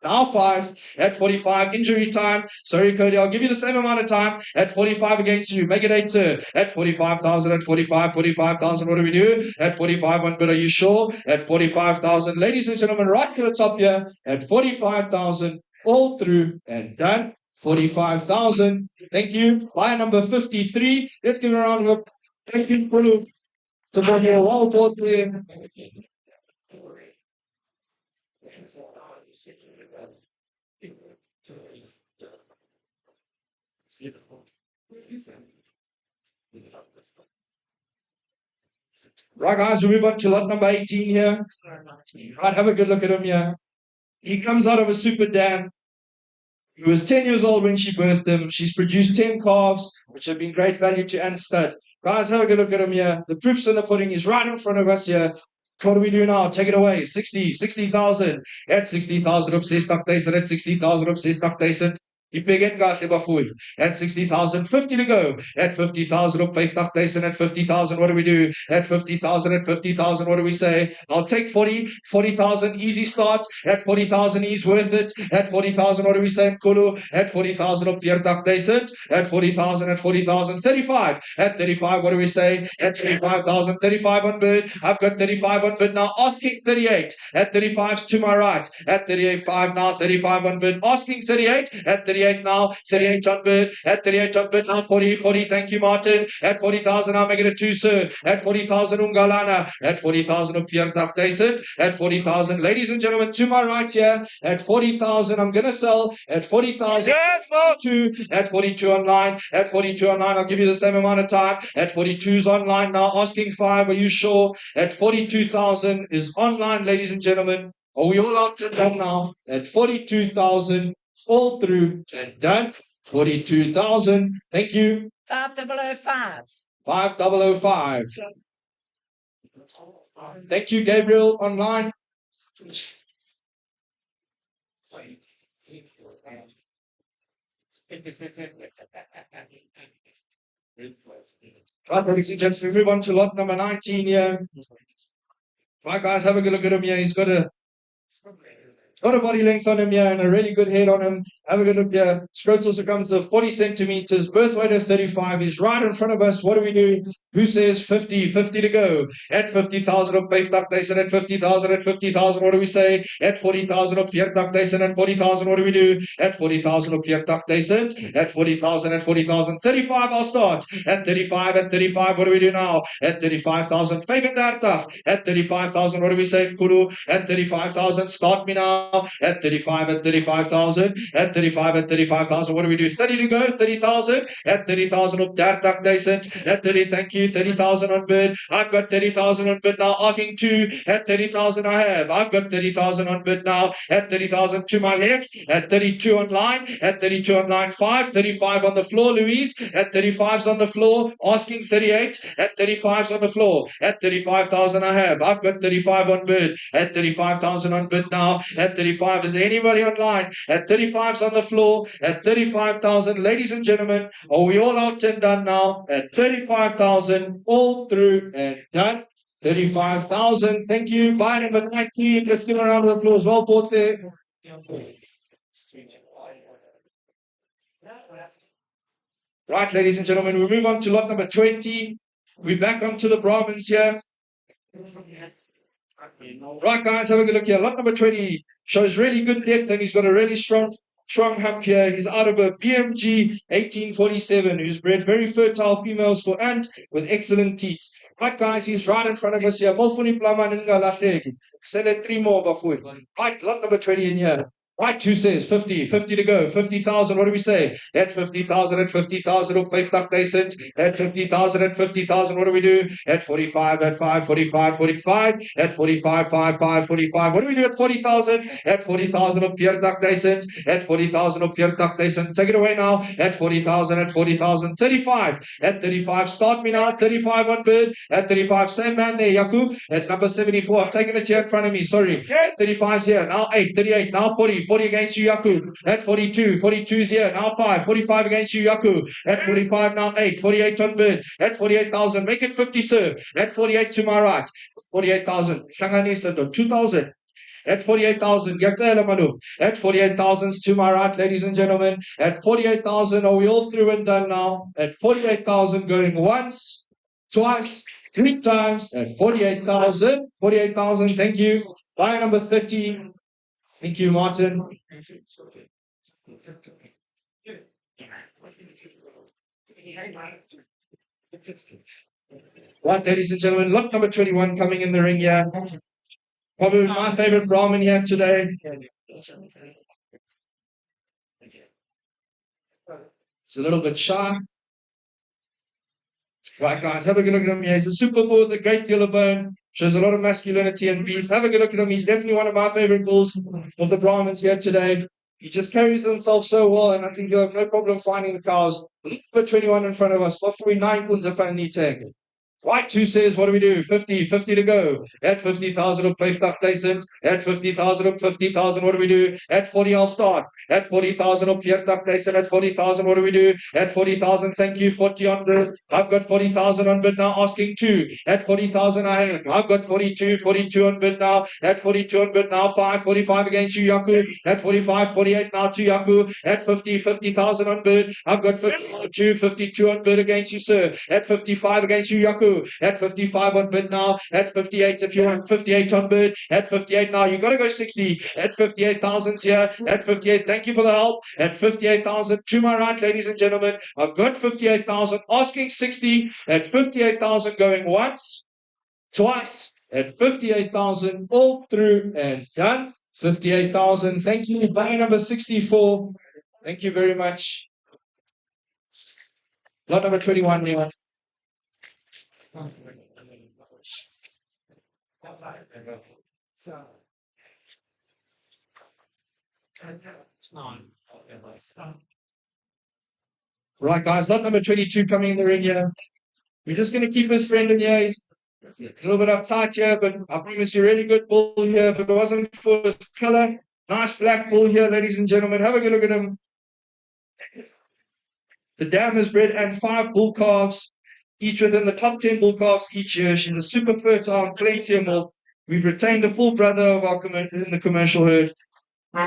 Now 5 at 45, injury time. Sorry, Cody, I'll give you the same amount of time. At 45 against you. Make it 8, sir. At 45,000, at 45, 45,000. What do we do? At 45, one bid, are you sure? At 45,000. Ladies and gentlemen, right to the top here. At 45,000, all through and done. 45,000. Thank you. Buyer number 53. Let's give a round of applause. Thank you, Pulu. So, well done there. Right, guys, we move on to lot number 18 here. Right, have a good look at him here. He comes out of a super dam. He was 10 years old when she birthed him. She's produced 10 calves, which have been great value to Ann Stud. Guys, have a good look at him here. The proof's in the pudding. He's right in front of us here. What do we do now? Take it away. 60,000. At 60,000 op 60,000. At 60,000 op 60,000. You begin, guys, at 60,000, 50 to go. At 50,000 op 50,000. At 50,000, what do we do? At 50,000, at 50,000, what do we say? I'll take 40,000, easy start. At 40,000, he's worth it. At 40,000, what do we say? Kulu. At 40,000 op 40,000. At 40,000, at 40,000, 35. At 35, what do we say? At 35,000, 35 on bid. I've got 35 on bid now. Asking 38. At 35's to my right. At 35 now, 35 on bid. Asking 38. At 38. 38 now, 38 on bid, at 38 on bid now, 40, 40, thank you, Martin. At 40,000, I'll make it a 2, sir. At 40,000, Ungalana. At 40,000, Upiertak Decent. At 40,000, ladies and gentlemen, to my right here, at 40,000, I'm going to sell. At 40,000, yes, no, 2. At 42 online. At 42 online, I'll give you the same amount of time. At 42's online now, asking 5, are you sure? At 42,000 is online, ladies and gentlemen. Are we all out to done now? At 42,000, all through and done. 42,000. Thank you. 5005. 5005. Thank you, Gabriel, online. Right, ladies and gentlemen, we move on to lot number 19 here. Right, guys, have a good look at him here. He's got a body length on him here and a really good head on him. Have a good look here. Scrotal circumference of 40 centimeters, birth weight of 35. He's right in front of us. What do we do? Who says 50? 50 to go. At 50,000 op 50 days at 50,000 at 50,000. What do we say? At 40,000 op 40 days at 40,000. What do we do? At 40,000 op 40 days at 40,000 at 40,000. 35, I'll start. At 35, at 35. What do we do now? At 35,000. 35. At 35,000. What do we say? Kuru. At 35,000. Start me now. At 35, at 35,000. At 35, at 35,000. What do we do? 30 to go. 30,000. At 30,000 op 30 days at 30. Thank you. 30,000 on bid. I've got 30,000 on bid now. Asking 2. At 30,000 I have. I've got 30,000 on bid now. At 30,000 to my left. At 32 online. At 32 online 5. 35 on the floor, Louise. At 35's on the floor. Asking 38. At 35's on the floor. At 35,000 I have. I've got 35 on bid. At 35,000 on bid now. At 35. Is there anybody online? At 35's on the floor. At 35,000. Ladies and gentlemen, are we all out and done now? At 35,000. All through and done. 35,000. Thank you. Buy number 19. Let's give a round of applause. Well bought there. Right, ladies and gentlemen, we move on to lot number 20. We're back onto the Brahmins here. Right, guys, have a good look here. Lot number 20 shows really good depth and he's got a really strong hump here. He's out of a BMG 1847 who's bred very fertile females for ant with excellent teats. Right, guys, he's right in front of us here. Send it 3 more before. Right, lot number 20 in here. Right, who says 50? 50 to go. 50,000. What do we say? At 50,000, at 50,000, op 50 decent. At 50,000, at 50,000. What do we do? At 45, at 5, 45, 45. At 45, 5, 5, 45. What do we do at 40,000? At 40,000 op 40 decent. At 40,000 op 40 decent. Take it away now. At 40,000, at 40,000. 35. At 35. Start me now. 35 on bid. At 35. Same man there, Yaku. At number 74. I've taken it here in front of me. Sorry. Yes. 35's here. Now 8. 38. Now 40. 40 against you, Yaku. At 42. 42's here. Now 5. 45 against you, Yaku. At 45, now 8. 48 on bid. At 48,000. Make it 50, sir. At 48 to my right. 48,000. Shanganisa, 2,000. At 48,000. At 48,000 to my right, ladies and gentlemen. At 48,000. Are we all through and done now? At 48,000 going once, twice, 3 times. At 48,000. 48,000. Thank you. Buy number 30. Thank you, Martin. Right, ladies and gentlemen, lot number 21 coming in the ring here. Probably my favorite Brahmin here today. It's a little bit shy. Right, guys, have a good look at him here. He's a super bull with a great deal of bone. Shows a lot of masculinity and beef. Have a good look at him. He's definitely one of my favorite bulls of the Brahmins here today. He just carries himself so well, and I think you'll have no problem finding the cows. Number 21 in front of us. Hopefully 9 pounds of fun tag. Right, who says, what do we do? 50, 50 to go. At 50,000 up 50 decent. At 50,000 up 50,000, what do we do? At 40, I'll start. At 40,000 up 40 decent. At 40,000, what do we do? At 40,000, thank you. 40 on bid. I've got 40,000 on bid now, asking 2. At 40,000, I've got 42, 42 on bid now. At 42 on bid now, 5, 45 against you, Yaku. At 45, 48 now to Yaku. At 50, 50,000 on bid. I've got 52, 52 on bid against you, sir. At 55 against you, Yaku. Yaku. At 55 on bid now. At 58, if you want 58 on bid. At 58 now, you got to go 60. At 58,000 here. At 58, thank you for the help. At 58,000 to my right, ladies and gentlemen. I've got 58,000 asking 60. At 58,000 going once, twice. At 58,000 all through and done. 58,000. Thank you. Buy number 64. Thank you very much. Lot number 21, Leon. Right, guys, lot number 22 coming in the ring here. We're just going to keep his friend in here. He's a little bit uptight here, but I promise you, really good bull here. If it wasn't for his color, nice black bull here, ladies and gentlemen. Have a good look at him. The dam has bred and 5 bull calves, each within the top 10 bull calves each year. She's a super fertile, plenty of milk. We've retained the full brother of our in the commercial herd.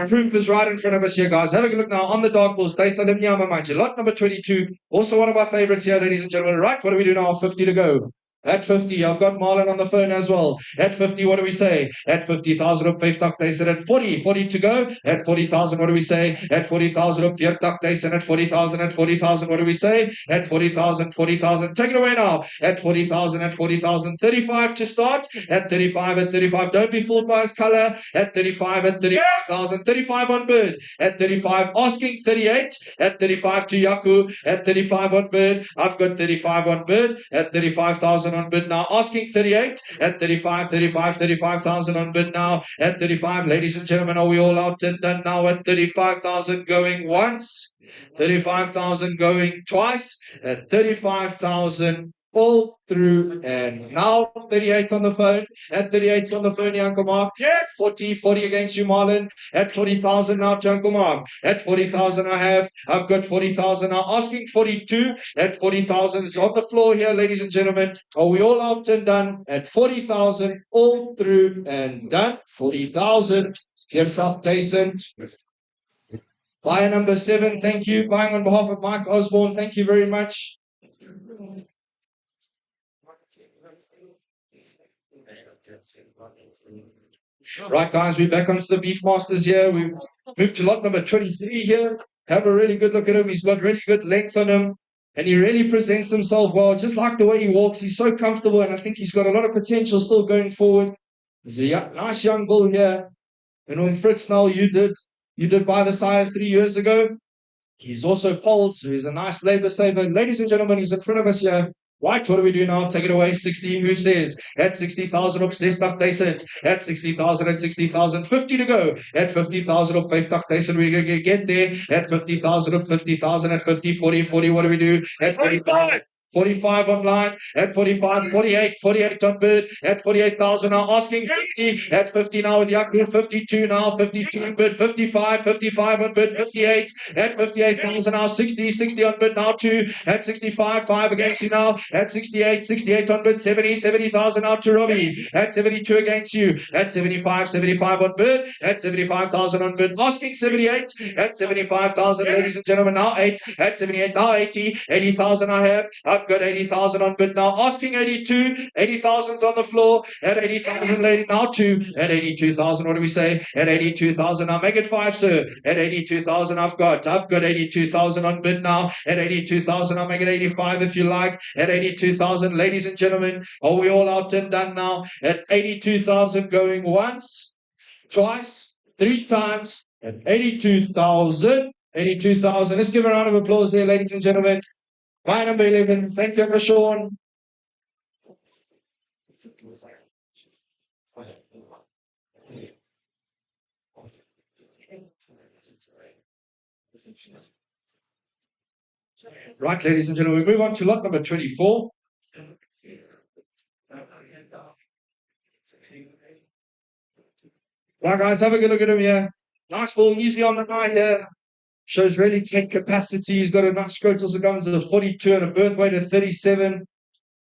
Proof is right in front of us here, guys. Have a good look now on the dark bulls. Lot number 22. Also one of our favorites here, ladies and gentlemen. Right, what do we do now? 50 to go. At 50, I've got Marlon on the phone as well. At 50, what do we say? At 50,000 op 50, they said at 40, 40 to go. At 40,000, what do we say? At 40,000 op 40, they said at 40,000, at 40,000, what do we say? At 40,000, 40,000, take it away now. At 40,000, at 40,000, 35 to start. At 35, at 35, don't be fooled by his color. At 35, at 35,000, 35 on bird. At 35, asking 38. At 35 to Yaku. At 35 on bird, I've got 35 on bird. At 35,000 on bid now, asking 38. At 35, 35, 35,000 on bid now. At 35, ladies and gentlemen, are we all out and done now? At 35,000 going once, 35,000 going twice. At 35,000 all through and now 38 on the phone. At 38 on the phone, your Uncle Mark. Yes. 40 against you, Marlon. At 40,000 now to Uncle Mark. At 40,000 I've got 40,000 now, asking 42. At 40,000 is on the floor here, ladies and gentlemen. Are we all out and done? At 40,000 all through and done. 40,000. Gift up, decent. Buyer number 7, thank you. Buying on behalf of Mike Osborne, thank you very much. Right, guys, we're back onto the Beef Masters here. We've moved to lot number 23 here. Have a really good look at him. He's got really good length on him, and he really presents himself well. Just like the way he walks, he's so comfortable, and I think he's got a lot of potential still going forward. He's a nice young bull here. And when Fritz Snell, you did buy the sire 3 years ago. He's also polled, so he's a nice labor saver. Ladies and gentlemen, he's in front of us here. Right, what do we do now? Take it away. 60, who says? At 60,000 op 60,000. At 60,000, at 60,000, 50 to go. At 50,000 op 50,000, we're going to get there. At 50,000 op 50,000, at 50, 40, 40, what do we do? At 45. 45 online, at 45, 48 on bid, at 48,000 now, asking 50, at 50 now with Yaku, 52 now, 52 on bid, 55 on bid, 58, at 58,000 now, 60 on bid now, 2, at 65, 5 against you now, at 68 on bid, 70,000 now to Robbie, at 72 against you, at 75 on bid, at 75,000 on bid, asking 78, at 75,000, ladies and gentlemen, now 8, at 78, now 80,000 I've got 80,000 on bid now, asking 82, 80,000's on the floor, at 80,000 lady now 2, at 82,000, what do we say? At 82,000, I'll make it 5, sir. At 82,000, I've got 82,000 on bid now, at 82,000, I'll make it 85 if you like, at 82,000, ladies and gentlemen, are we all out and done now? At 82,000 going once, twice, 3 times, at 82,000, let's give a round of applause here, ladies and gentlemen. My number 11, thank you for Sean. Right, ladies and gentlemen, we move on to lot number 24. Right, guys, have a good look at him here. Nice ball, easy on the eye here. Shows really tank capacity. He's got a nice scrotal circumference of 42 and a birth weight of 37.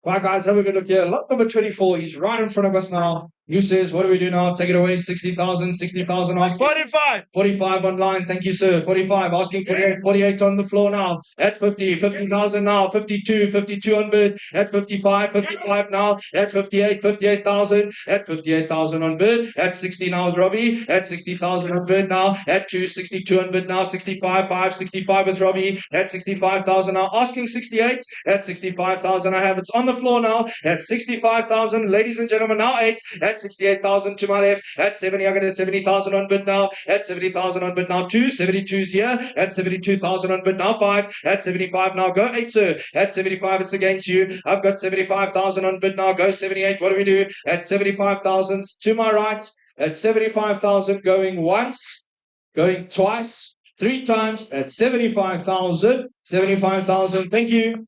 Right, guys, have a good look here. Lot number 24. He's right in front of us now. Who says, what do we do now? Take it away. 60,000, 60,000. 45. 45 online. Thank you, sir. 45. Asking 48. 48 on the floor now. At 50. 50,000 now. 52. 52 on bid. At 55. 55 now. At 58. 58,000. At 58,000 on bid. At 60 now is Robbie. At 60,000 on bid now. At 262 on bid now. 65. 5. 65 with Robbie. At 65,000 now. Asking 68. At 65,000 I have. It's on the floor now. At 65,000. Ladies and gentlemen, now 8. At 68,000 to my left. At 70, I got a 70,000 on bid now. At 70,000 on bid now. 2. 72's here. At 72,000 on bid now. 5. At 75 now. Go 8, sir. At 75, it's against you. I've got 75,000 on bid now. Go 78. What do we do? At 75,000 to my right. At 75,000 going once. Going twice. 3 times. At 75,000. 75,000. Thank you.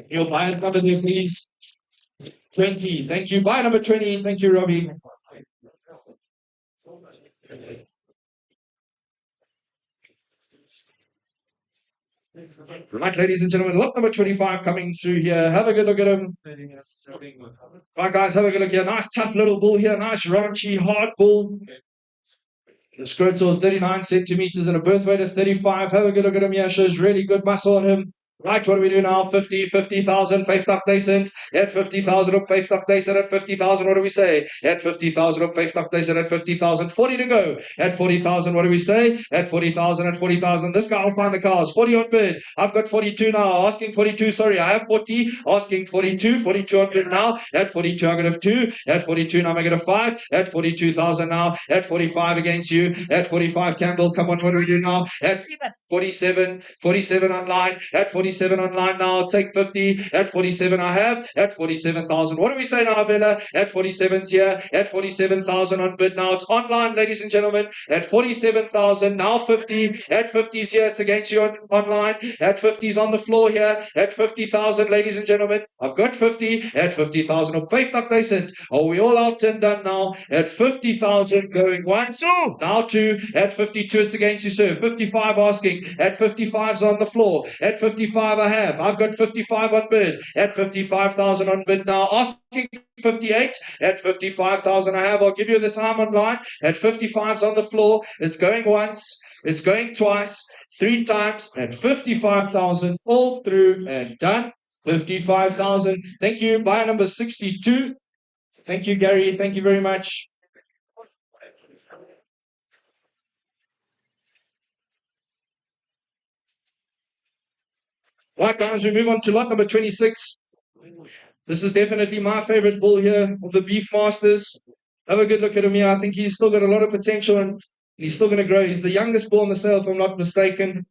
Your buy number there, please. 20. Thank you. Buy number 20. Thank you, Robbie. Right, ladies and gentlemen, lot number 25 coming through here. Have a good look at him. Right, guys, have a good look here. Nice, tough little bull here. Nice, raunchy, hard bull. The scrotal 39 centimeters and a birth weight of 35. Have a good look at him here. Shows really good muscle on him. Right, what do we do now? 50,000, 50,000. At 50,000 up, 50,000. At 50,000, what do we say? At 50,000 up, 50,000. At 50,000, 40 to go. At 40,000, what do we say? At 40,000, at 40,000. This guy will find the cars. 40 on bid. I've got 42 now. Asking 42, sorry. I have 40. Asking 42. 42 on bid now. At 42, I'm going to have 2. At 42, now I'm going to 5. At 42,000 now. At 45 against you. At 45, Campbell. Come on, what do we do now? At 47. 47 online. At 47 online now. Take 50. At 47 I have. At 47,000. What do we say now, Vela? At 47's here. At 47,000 on bid now. It's online, ladies and gentlemen. At 47,000. Now 50. At 50's here. It's against you online. At 50's on the floor here. At 50,000, ladies and gentlemen. I've got 50. At 50,000. Op 50,000. Are we all out and done now? At 50,000 going 1. 2. Now 2. At 52 it's against you, sir. 55 asking. At 55's on the floor. At 55 I have. I've got 55 on bid. At 55,000 on bid now. Asking 58. At 55,000 I have. I'll give you the time online. At 55's on the floor. It's going once. It's going twice. 3 times. At 55,000. All through and done. 55,000. Thank you. Buyer number 62. Thank you, Gary. Thank you very much. Right, guys, we move on to lot number 26. This is definitely my favorite bull here of the Beef Masters. Have a good look at him here. I think he's still got a lot of potential and he's still going to grow. He's the youngest bull in the sale, if I'm not mistaken.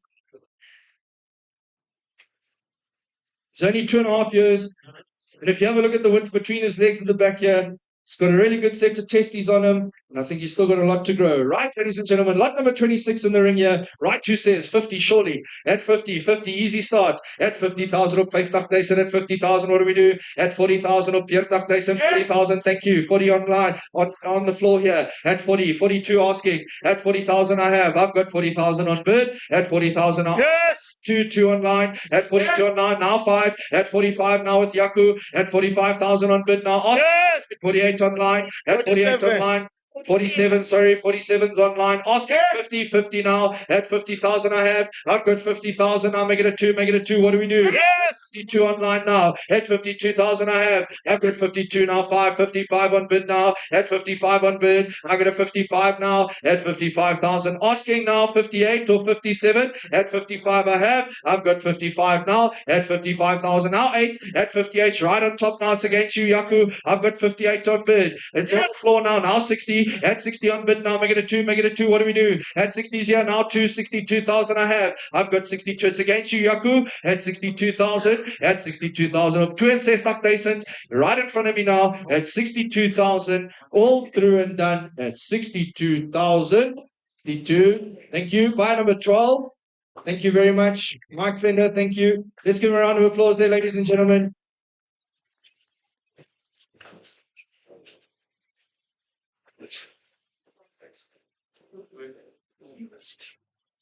He's only 2.5 years. And if you have a look at the width between his legs at the back here, he's got a really good set of testes on him, and I think he's still got a lot to grow. Right, ladies and gentlemen, lot number 26 in the ring here. Right, who says 50, surely. At 50, 50, easy start. At 50,000 up, 50,000. At 50,000, what do we do? At 40,000 up, 40,000, 40,000, thank you. 40 online, on the floor here. At 40, 42 asking. At 40,000 I have. I've got 40,000 on bid. At 40,000 Yes! 2 online. At 42 online, now 5. At 45 now with Yaku. At 45,000 on bid now. Yes! 48 online. At 48 online. 47, sorry, 47's online. Asking 50, 50 now. At 50,000 I have. I've got 50,000 now. Make it a 2, make it a 2. What do we do? Yes! 52 online now. At 52,000 I have. I've got 52 now. 5, 55 on bid now. At 55 on bid. I got a 55 now. At 55,000. Asking now 58 or 57. At 55 I have. I've got 55 now. At 55,000 now. 8. At 58. Right on top now. It's against you, Yaku. I've got 58 on bid. It's on the floor now. Now 60. At 60 on bid now. Make it a 2. Make it a 2. What do we do? At 60's here now. 62,000 I have. I've got 62. It's against you, Yaku. At 62,000. At 62,000 of 2 60,000 right in front of me now. At 62,000. All through and done. At 62,000. 62. Thank you. Buyer number 12. Thank you very much. Mike Fender, thank you. Let's give him a round of applause there, ladies and gentlemen.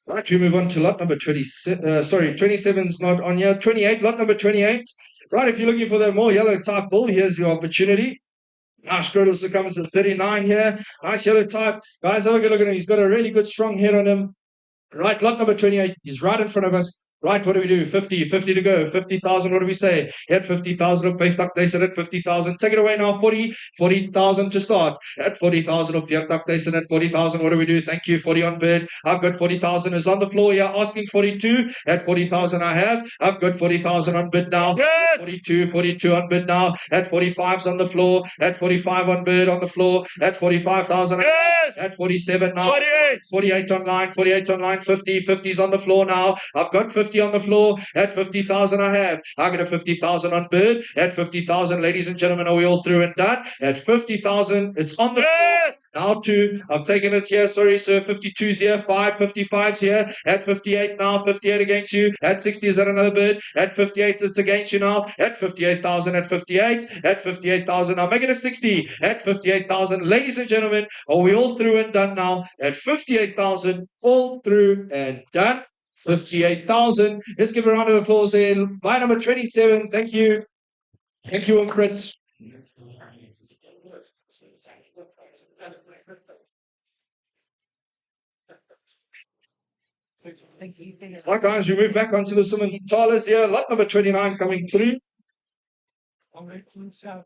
Right, we move on to lot number 27. 27 is not on here. 28, lot number 28. Right, if you're looking for that more yellow type bull, here's your opportunity. Nice Grotos that comes to 39 here. Nice yellow type. Guys, have a good look at him. He's got a really good strong head on him. Right, lot number 28 is right in front of us. Right, what do we do? 50 to go. 50,000, what do we say? At 50,000 op 50, they said at 50,000. Take it away now, 40,000 to start. At 40,000 op 40, they said at 40,000, what do we do? Thank you, 40 on bid. I've got 40,000 is on the floor here, asking 42. At 40,000 I have. I've got 40,000 on bid now. Yes! 42 on bid now. At 45's on the floor. At 45 on bid on the floor. At 45,000. Yes! At 47 now. 48! 48 online, 50's on the floor now. I've got 50 on the floor. At 50,000 I have. I got a 50,000 on bid. At 50,000, ladies and gentlemen, are we all through and done? At 50,000, it's on the Yes! now two. I've taken it here. Sorry, sir. 52's here. 55's here. At 58 now. 58 against you. At 60, is that another bid? At 58, it's against you now. At 58,000. At 58. At 58,000. I'll make it a 60. At 58,000. Ladies and gentlemen, are we all through and done now? At 58,000. All through and done. 58,000. Let's give a round of applause there. Line number 27. Thank you. Thank you, Fritz. Right, guys, we move back onto the Simon Talas here. Lot number 29 coming through.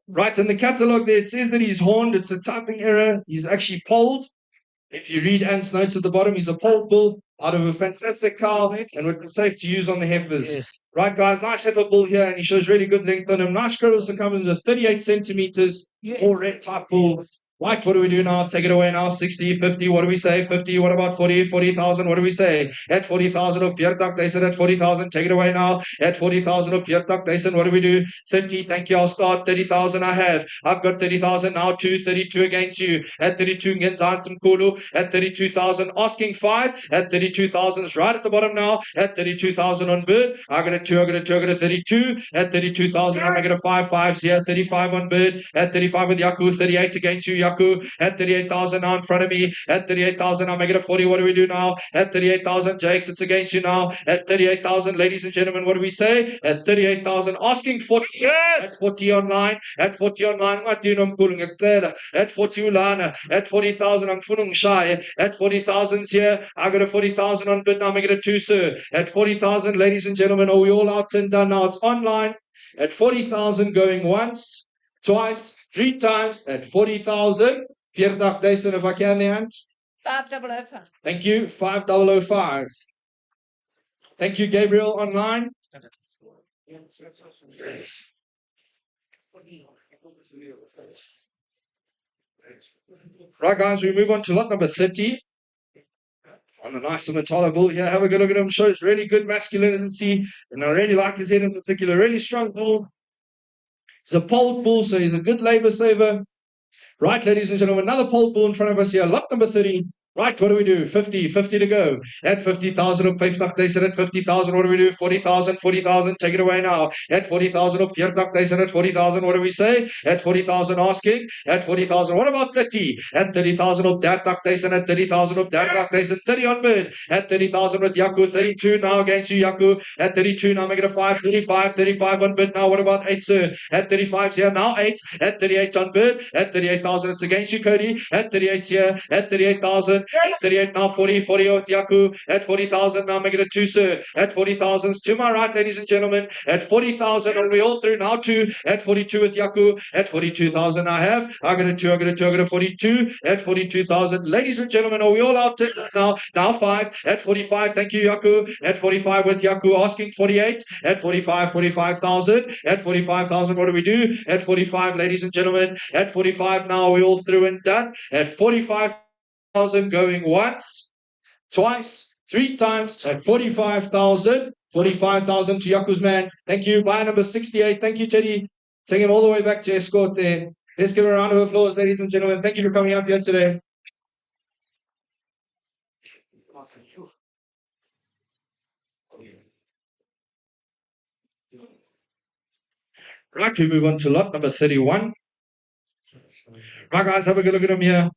Right, in the catalogue there, it says that he's horned. It's a typing error. He's actually polled. If you read Ant's notes at the bottom, he's a polled bull out of a fantastic cow and would be safe to use on the heifers. Yes. Right, guys, nice heifer bull here, and he shows really good length on him. Nice girdles to come in the 38 centimeters, all red type bull. Right, what do we do now? Take it away now. 60, 50, what do we say? 50, what about 40? 40,000, what do we say? At 40,000 of 40, they said at 40,000, take it away now. At 40,000 of 40, they said, what do we do? 30, thank you, I'll start. 30,000 I have. I've got 30,000 now, 32 against you. At 32, against Hansom Kulu. At 32,000, asking 5. At 32,000 is right at the bottom now. At 32,000 on bid. I got a 2, I got a 2, I got a 32. At 32,000, I get a 5's here. 35 on bid. At 35 with Yaku, 38 against you, Yaku. At 38,000 now in front of me. At 38,000, I'll make it a 40. What do we do now? At 38,000, Jakes, it's against you now. At 38,000, ladies and gentlemen, what do we say? At 38,000, asking 40. Yes! At 40 online. At 40 online, what do you know? I'm pulling it there. At 40 Ulana. At 40,000, I'm pulling shy. At 40,000's here. I got a 40,000 on bid now. Make it a 2, sir. At 40,000, ladies and gentlemen, are we all out and done now? It's online. At 40,000, going once, twice, 3 times. At 40,000. 40,000 if I can, the hand. 5005. Thank you. 5005. Thank you, Gabriel, online. Right, guys, we move on to lot number 30. On the nice Matala bull here. Have a good look at him. Shows really good masculinity. And I really like his head in particular. Really strong bull. He's a polled bull, so he's a good labor saver. Right, ladies and gentlemen, another pole bull in front of us here. Lot number 30. Right, what do we do? 50 to go. At 50,000 of 50, they said at 50,000, what do we do? 40,000, take it away now. At 40,000 of 40, they said at 40,000, what do we say? At 40,000 asking. At 40,000, what about 30? At 30,000 of Dartak, they said at 30,000 of Dartak, they said 30 on bid. At 30,000 with Yaku, 32 now against you, Yaku. At 32, now make it a 5, 35 on bid now. What about 8, sir? At 35's here now, 8. At 38 on bid. At 38,000, it's against you, Cody. At 38's here. At 38,000. At 38 now, 40 with Yaku. At 40,000 now, make it a 2, sir. At 40,000's to my right, ladies and gentlemen. At 40,000, are we all through now? 2. At 42 with Yaku. At 42,000 I have. I got a 2, I got a 42. At 42,000, ladies and gentlemen, are we all out now? Now 5. At 45, thank you, Yaku. At 45 with Yaku, asking 48. At 45,000. At 45,000, what do we do? At 45, ladies and gentlemen. At 45 now, are we all through and done? At 45,000 going once, twice, 3 times. At 45,000 to Yaku's man. Thank you. Buyer number 68. Thank you, Teddy. Take him all the way back to escort there. Let's give a round of applause, ladies and gentlemen. Thank you for coming up here today. Right, we move on to lot number 31. Right, guys, have a good look at him here.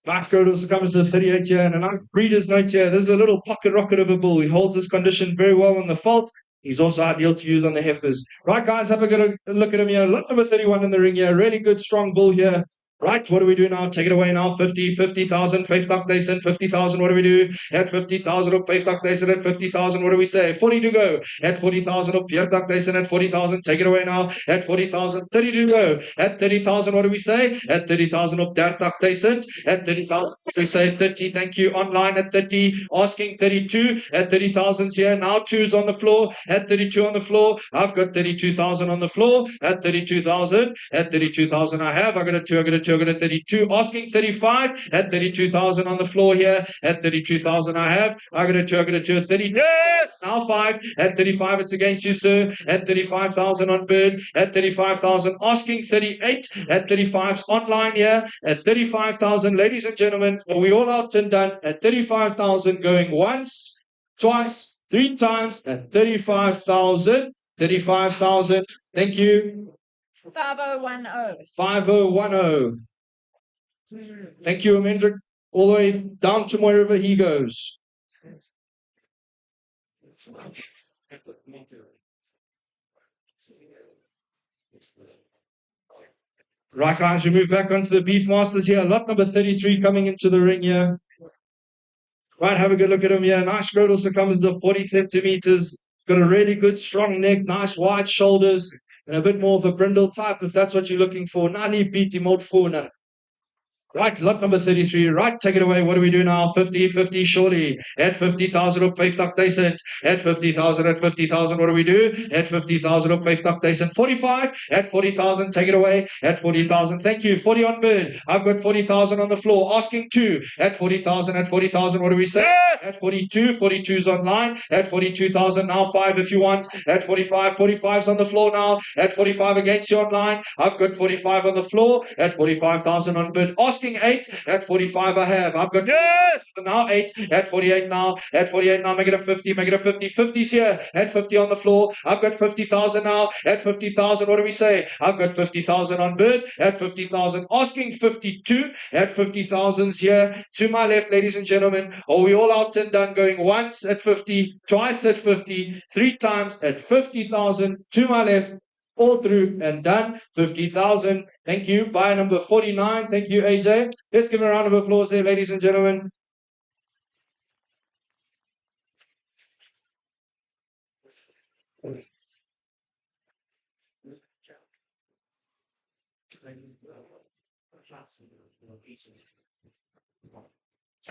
Max Girdles comes to the 38 here, and a breeder's note here. This is a little pocket rocket of a bull. He holds this condition very well on the fault. He's also ideal to use on the heifers. Right, guys, have a good look at him here. Lot number 31 in the ring here. Really good, strong bull here. Right, what do we do now? Take it away now. 50,000. Livestock Nation, 50,000. What do we do? At 50,000 of Livestock Nation at 50,000. What do we say? 40 to go. At 40,000 of Livestock Nation at 40,000. Take it away now. At 40,000. 30 to go. At 30,000. What do we say? At 30,000 of Livestock Nation. At 30,000. We say 30. Thank you. Online at 30. Asking 32. At 30,000 here. Now twos on the floor. At 32 on the floor. I've got 32,000 on the floor. At 32,000. At 32,000 I have. I got a 2. I got a 2. I got a 32. Asking 35. At 32,000 on the floor here. At 32,000 I have. I got a 2. I got a 2. 30. Yes! Now 5. At 35 it's against you, sir. At 35,000 on bid. At 35,000. Asking 38. At 35's online here. At 35,000. Ladies and gentlemen, are we all out and done? At 35,000 going once, twice, 3 times at 35,000. 35,000. Thank you. 5010. 5010. Thank you, Amendrick. All the way down to wherever he goes. Right, guys, we move back onto the Beef Masters here. Lot number 33 coming into the ring here. Right, have a good look at him here. Nice scrotal circumference of 40 centimeters. Got a really good strong neck, nice wide shoulders, and a bit more of a brindle type if that's what you're looking for. Nani beat him out for now. Right, lot number 33. Right, take it away. What do we do now? 50, surely. At 50,000 op 50,000. At 50,000, at 50,000, what do we do? At 50,000 op 50,000. 45. At 40,000, take it away. At 40,000, thank you. 40 on bid. I've got 40,000 on the floor. Asking 2. At 40,000, at 40,000, what do we say? Yes! At 42. 42's online. At 42,000, now 5 if you want. At 45. 45's on the floor now. At 45 against you online. I've got 45 on the floor. At 45,000 on bid. Asking 8. At 45 I have. I've got yes! Now 8. At 48 now. At 48 now. Make it a 50. Make it a 50. 50's here. At 50 on the floor. I've got 50,000 now. At 50,000. What do we say? I've got 50,000 on bid. At 50,000. Asking 52. At 50,000's here. To my left, ladies and gentlemen. Are we all out and done? Going once at 50. Twice at 50. 3 times at 50,000. To my left. All through and done. 50,000. Thank you. Buyer number 49. Thank you, AJ. Let's give a round of applause there, ladies and gentlemen.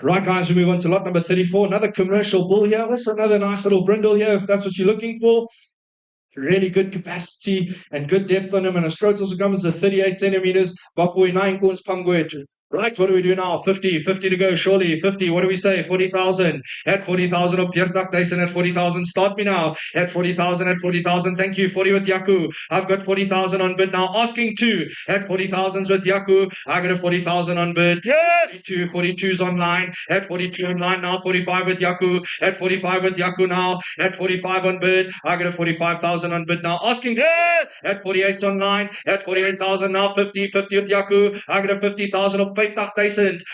Right, guys, we move on to lot number 34. Another commercial bull here. That's another nice little brindle here, if that's what you're looking for. Really good capacity and good depth on him, and a scrotal circumference of 38 centimeters. Bafui 9 cones pamguet. Right, what do we do now? 50 to go, surely. 50, what do we say? 40,000. At 40,000 of Piertak Dyson at 40,000. Start me now. At 40,000, at 40,000. Thank you. 40 with Yaku. I've got 40,000 on bid now. Asking 2. At 40,000 with Yaku. I got a 40,000 on bid. Yes! 42's online. At 42 online now. 45 with Yaku. At 45 with Yaku now. At 45 on bid. I got a 45,000 on bid now. Asking yes! At 48's online. At 48,000 now. 50 with Yaku. I got a 50,000 of 50,000.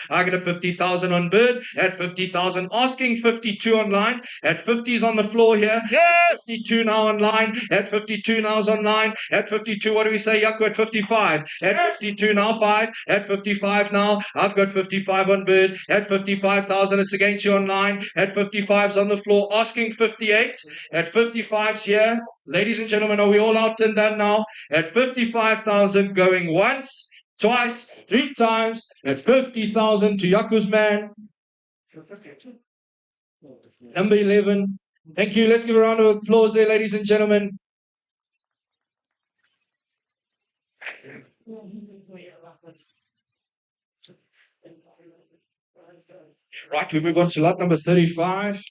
I get a 50,000 on bid. At 50,000, asking 52 online. At 50's on the floor here. Yes! 52 now online. At 52 now's online. At 52, what do we say? Yaku at 55. At 52 now 5. At 55 now. I've got 55 on bid. At 55,000, it's against you online. At 55's on the floor. Asking 58. At 55's here. Ladies and gentlemen, are we all out and done now? At 55,000 going once. Twice, 3 times, at 50,000 to Yaku's man. Number 11. Thank you. Let's give a round of applause there, ladies and gentlemen. Right, we move on to lot number 35.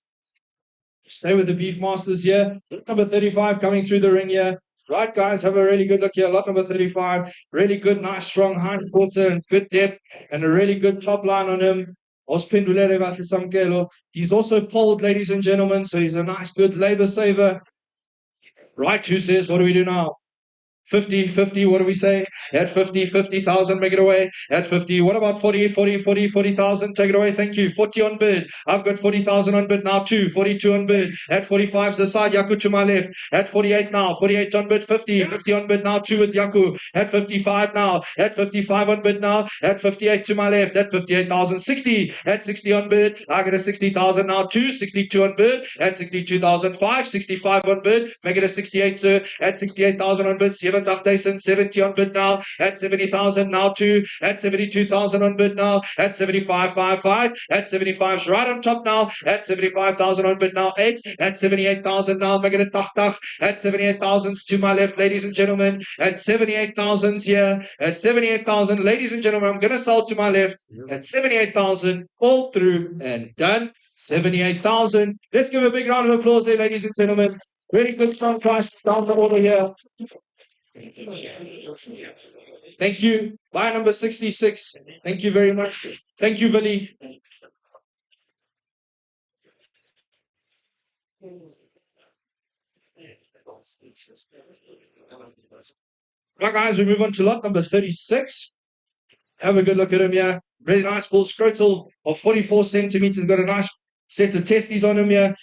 Stay with the Beef Masters here. Lot number 35 coming through the ring here. Right, guys, have a really good look here. Lot number 35. Really good, nice, strong hind quarter and good depth and a really good top line on him. He's also polled, ladies and gentlemen, so he's a nice, good labor saver. Right, who says, what do we do now? 50, 50, what do we say? At 50, 50,000, make it away. At 50, what about 40, 40, 40, 40,000? Take it away, thank you. 40 on bid. I've got 40,000 on bid now too. 42 on bid. At 45's the side, Yaku to my left. At 48 now, 48 on bid, 50. 50 on bid now too with Yaku. At 55 now. At 55 on bid now. At 58 to my left. At 58,000, 60. At 60 on bid. I get a 60,000 now too. 62 on bid. At 62,005. 65 on bid. Make it a 68, sir. At 68,000 on bid. 70 on bid now. At 70,000 now too. At 72,000 on bid now. At 75,555. At 75's right on top now. At 75,000 on bid now. 8. At 78,000 now. Make it a tach. At 78,000's to my left, ladies and gentlemen. At 78,000's here. At 78,000, ladies and gentlemen, I'm going to sell to my left. At 78,000, all through and done. 78,000. Let's give a big round of applause there, ladies and gentlemen. Very good strong price down the order here. Thank you. Buy number 66. Thank you very much. Thank you, Vili. Right, guys, we move on to lot number 36. Have a good look at him here. Really nice bull scrotal of 44 centimeters. Got a nice set of testes on him here.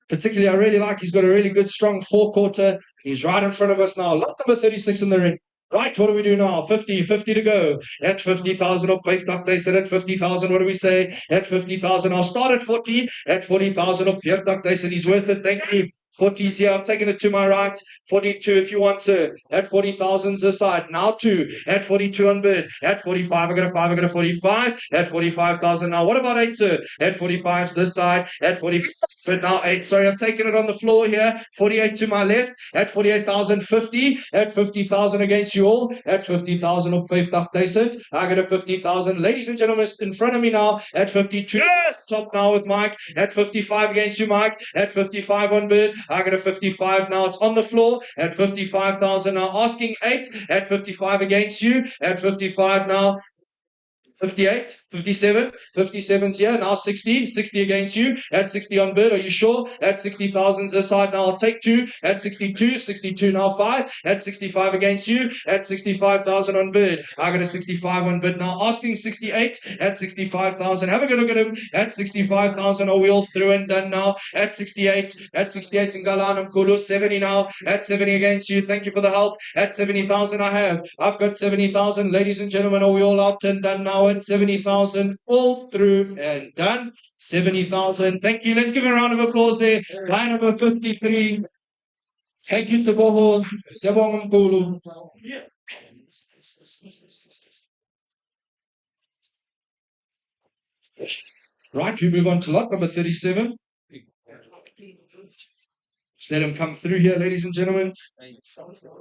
Particularly, I really like he's got a really good, strong forequarter. He's right in front of us now. Lot number 36 in the ring. Right, what do we do now? 50 to go. At 50,000 op 50, they said at 50,000, what do we say? At 50,000, I'll start at 40. At 40,000 op 40, they said he's worth it. Thank you. 40's here. I've taken it to my right. 42 if you want, sir. At 40,000's aside. Now 2. At 42 on bid. At 45, I got a 5. I got a 45. At 45,000 now. What about 8, sir? At 45's this side. At 40, but now 8. Sorry, I've taken it on the floor here. 48 to my left. At 48,050. At 50,000 against you all. At 50,000 op 50,000. I got a 50,000. Ladies and gentlemen, in front of me now. At 52. Yes! Top now with Mike. At 55 against you, Mike. At 55 on bid. I got a 55 now. It's on the floor at 55,000 now. Asking 8 at 55 against you. At 55 now. 58, 57, 57's here, now 60 against you, at 60 on bid, are you sure? At 60,000's this side, now I'll take 2, at 62 now 5, at 65 against you, at 65,000 on bid, I got a 65 on bid, now asking 68, at 65,000, have a good look at him, at 65,000, are we all through and done now, at 68 in Galanam Kulu, 70 now, at 70 against you, thank you for the help, at 70,000 I've got 70,000, ladies and gentlemen, are we all out and done now? 70,000 all through and done. 70,000. Thank you. Let's give a round of applause there. Line number 53. Thank you, Saboho. Sabong Mkulu. Right, we move on to lot number 37. Just let him come through here, ladies and gentlemen.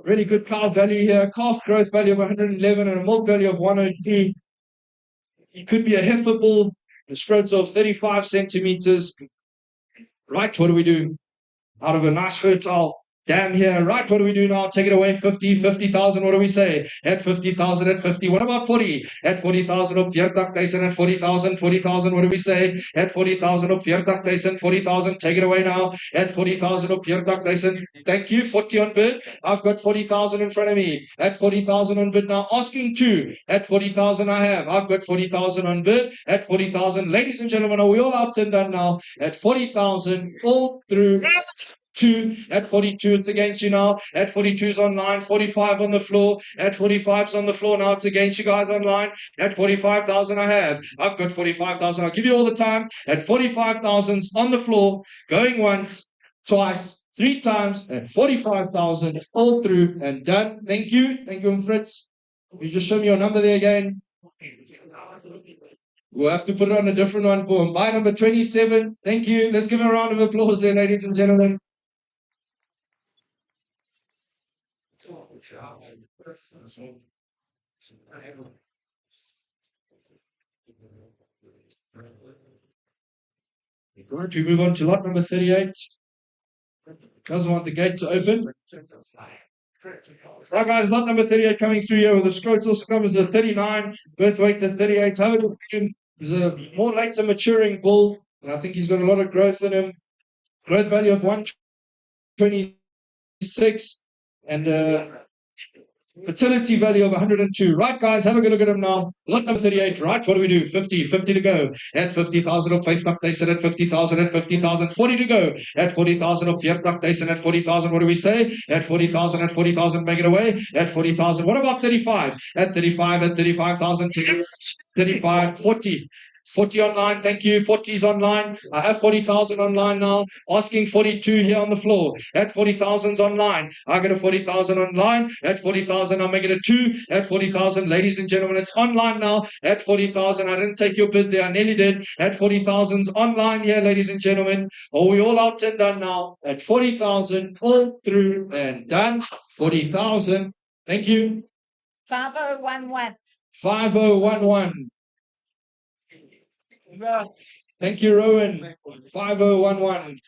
Really good calf value here. Calf growth value of 111 and a milk value of 103. He could be a heifer bull, a scrotes of 35 centimeters. Right, what do we do? Out of a nice fertile dam here. Right, what do we do now? Take it away. 50,000. What do we say? At 50,000, at 50. What about 40? At 40,000 op 40,000, at 40,000. What do we say? At 40,000 op 40,000, 40,000. Take it away now. At 40,000 op 40,000. Thank you. 40 on bid. I've got 40,000 in front of me. At 40,000 on bid now. Asking 2. At 40,000 I have. I've got 40,000 on bid. At 40,000. Ladies and gentlemen, are we all out and done now? At 40,000. All through. 2 at 42, it's against you now. At 42's online, 45 on the floor. At 45's on the floor now, it's against you guys online. At 45,000 I've got 45,000. I'll give you all the time. At 45,000's on the floor, going once, twice, 3 times at 45,000, all through and done. Thank you, Fritz. You just show me your number there again. We'll have to put it on a different one for him. Buy number 27. Thank you. Let's give him a round of applause there, ladies and gentlemen. Right, we move on to lot number 38. Doesn't want the gate to open. Right, guys, lot number 38 coming through here with the scrotal circumference of 39, birth weight at 38. He's a more later maturing bull, and I think he's got a lot of growth in him. Growth value of 126, and Fertility value of 102. Right, guys, have a good look at him now. Lot number 38. Right, what do we do? 50 to go. At 50,000 op 50 days at 50,000 at 50,000. 40 to go. At 40,000 op 40 days and at 40,000. What do we say? At 40,000 at 40,000. Make it away. At 40,000. What about 35? At 35 at 35,000. 35, 40. 40 online, thank you. 40 is online. I have 40,000 online now. Asking 42 here on the floor. At 40,000's online. I get a 40,000 online. At 40,000, I'll make it a 2. At 40,000, ladies and gentlemen, it's online now. At 40,000, I didn't take your bid there. I nearly did. At 40,000's online here, ladies and gentlemen. Are we all out and done now? At 40,000, all through and done. 40,000. Thank you. 5011. 5011. Thank you, Rowan. 5011.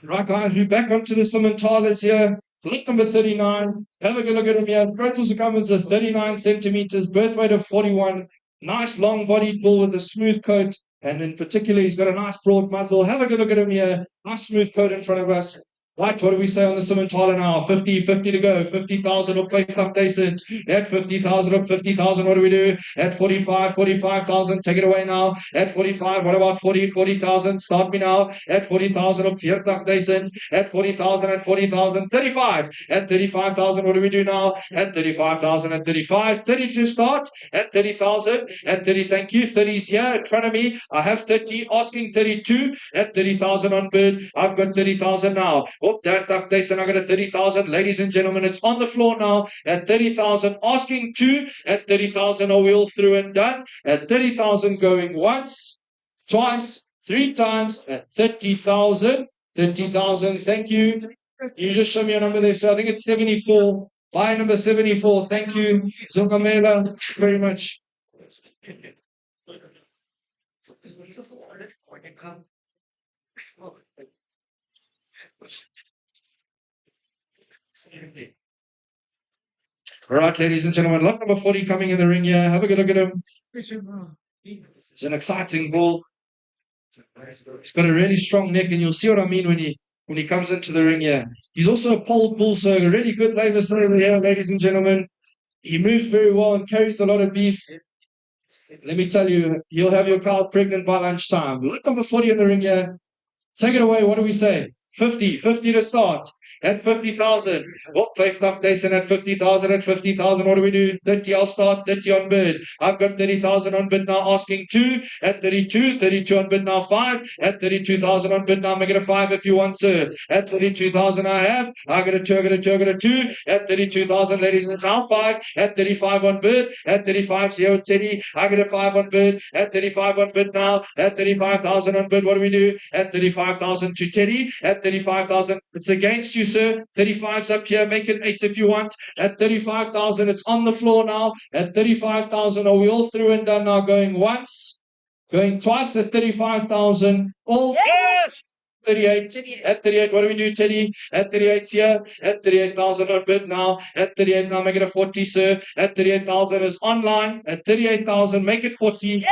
Right, guys, we're back onto the Simentalas here. Lot number 39. Have a good look at him here. Total circumference of 39 centimeters, birth weight of 41. Nice long-bodied bull with a smooth coat. And in particular, he's got a nice broad muzzle. Have a good look at him here. Nice smooth coat in front of us. Right, what do we say on the Simmentala now? 50 to go. 50,000 op 50 decent. At 50,000 op 50,000, what do we do? At 45,000, take it away now. At 45, what about 40,000? Start me now. At 40,000 op 40 decent. At 40,000, at 40,000, 35. At 35,000, what do we do now? At 35,000, at 35. 30 to start. At 30,000, at 30, thank you. 30's here in front of me. I have 30, asking 32. At 30,000 on bid. I've got 30,000 now. Oh, that up there, and I got a 30,000. Ladies and gentlemen, it's on the floor now at 30,000. Asking 2 at 30,000. Are we all through and done? At 30,000, going once, twice, 3 times at 30,000. 30,000. Thank you. You just show me a number there. So I think it's 74. Buy number 74. Thank you. Zogamela, very much. All right, ladies and gentlemen, lot number 40 coming in the ring here. Have a good look at him. He's an exciting bull. He's got a really strong neck, and you'll see what I mean when he comes into the ring here. He's also a polled bull, so a really good labor saver here, ladies and gentlemen. He moves very well and carries a lot of beef. Let me tell you, you'll have your cow pregnant by lunchtime. Lot number 40 in the ring here. Take it away. What do we say? 50 to start. At 50,000. Oh, 50 days and at 50,000. At 50,000, what do we do? 30, I'll start. 30 on bid. I've got 30,000 on bid now, asking 2. At 32, 32 on bid now, 5. At 32,000 on bid now, make it a 5 if you want, sir. At 32,000, I have. I got a 2, I got a 2, I got a 2. At 32,000, ladies and now 5. At 35 on bid. At 35, 0, Teddy. I got a 5 on bid. At 35 on bid now. At 35,000 on bid, what do we do? At 35,000 to Teddy. At 35,000, it's against you, sir. 35's up here. Make it 8 if you want. At 35,000, it's on the floor now. At 35,000, are we all through and done now? Going once, going twice at 35,000. All yes! 38. At 38, what do we do, Teddy? At 38's here. At 38,000 on bid now. At 38, now make it a 40, sir. At 38,000 is online. At 38,000, make it 40. Yes!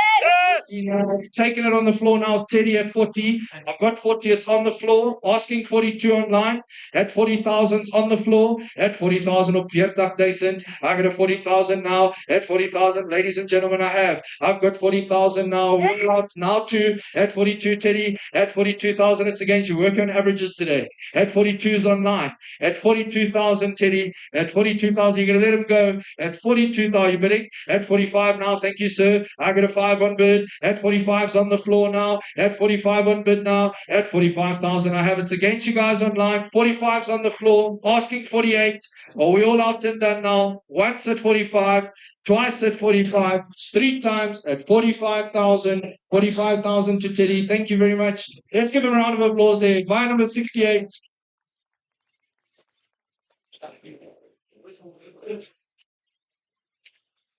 Taking it on the floor now, Teddy at 40. I've got 40, it's on the floor. Asking 42 online. At 40,000's on the floor. At 40,000 op 40 decent. I got a 40,000 now. At 40,000, ladies and gentlemen, I've got 40,000 now. Now too. At 42, Teddy. At 42,000, it's against you. Work on averages today. At 42's online. At 42,000, Teddy. At 42,000, you're going to let him go. At 42,000, you're bidding. At 45 now, thank you, sir. I got a 5 on bid. At 45's on the floor now. At 45 on bid now. At 45,000, I have. It's against you guys online. 45's on the floor. Asking 48. Are we all out and done now? Once at 45. Twice at 45, 3 times at 45,000, 45,000 to Teddy. Thank you very much. Let's give him a round of applause there. Buy number 68.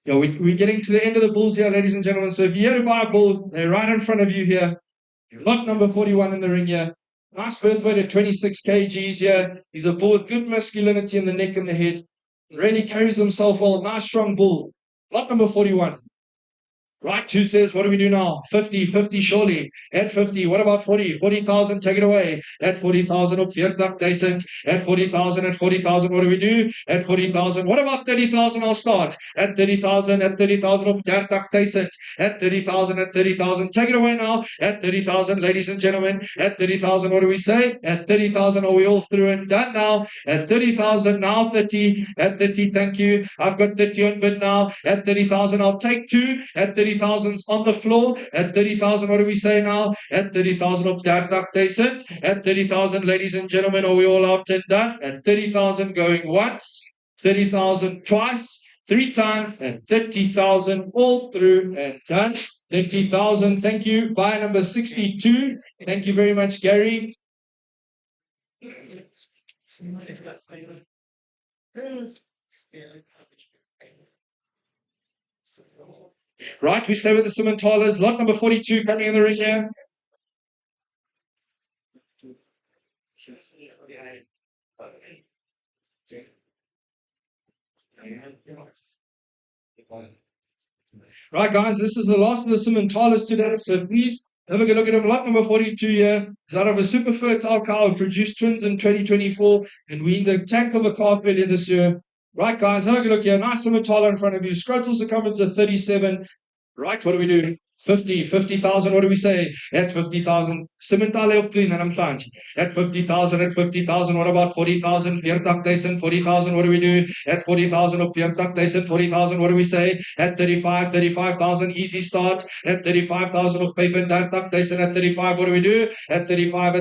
Yeah, we're getting to the end of the bulls here, ladies and gentlemen. So if you're here to buy a bull, they're right in front of you here. Lot number 41 in the ring here. Nice birth weight at 26 kgs here. He's a bull with good masculinity in the neck and the head. Really carries himself well. Nice strong bull. Lot number 41. Right, who says, what do we do now? 50, 50 surely. At 50, what about 40? 40,000, take it away. At 40,000 of 40,000. At 40,000, at 40,000, what do we do? At 40,000, what about 30,000? I'll start. At 30,000, at 30,000 of 30,000. At 30,000, at 30,000, take it away now. At 30,000, ladies and gentlemen. At 30,000, what do we say? At 30,000, are we all through and done now? At 30,000, now 30. At 30, thank you. I've got 30 on bid now. At 30,000, I'll take 2. At 30,000's on the floor. At 30,000, what do we say now? At 30,000 of 30,000. At 30,000, ladies and gentlemen, are we all out and done? At 30,000 going once, 30,000 twice, 3 times, and 30,000 all through and done. 30,000, thank you. Buy number 62. Thank you very much, Gary. Right, we stay with the Simentalas. Lot number 42 coming in the ring here. Right, guys, this is the last of the Simentalas today, so please have a good look at them. Lot number 42 here is out of a super fertile cow. It produced twins in 2024 and weaned a tank of a calf earlier this year. Right, guys, have a good look here. Nice Simentala in front of you. Scrotal circumference of 37. Right, what do we do? 50,000, what do we say? At 50,000, Simentale op clean and I'm fine. At 50,000, at 50,000, what about 40,000? 40,000, 40,000, what do we do? At 40,000 op 40,000, 40,000, what do we say? At 35,000, easy start. At 35,000 op 35,000, at 35, what do we do? At 35,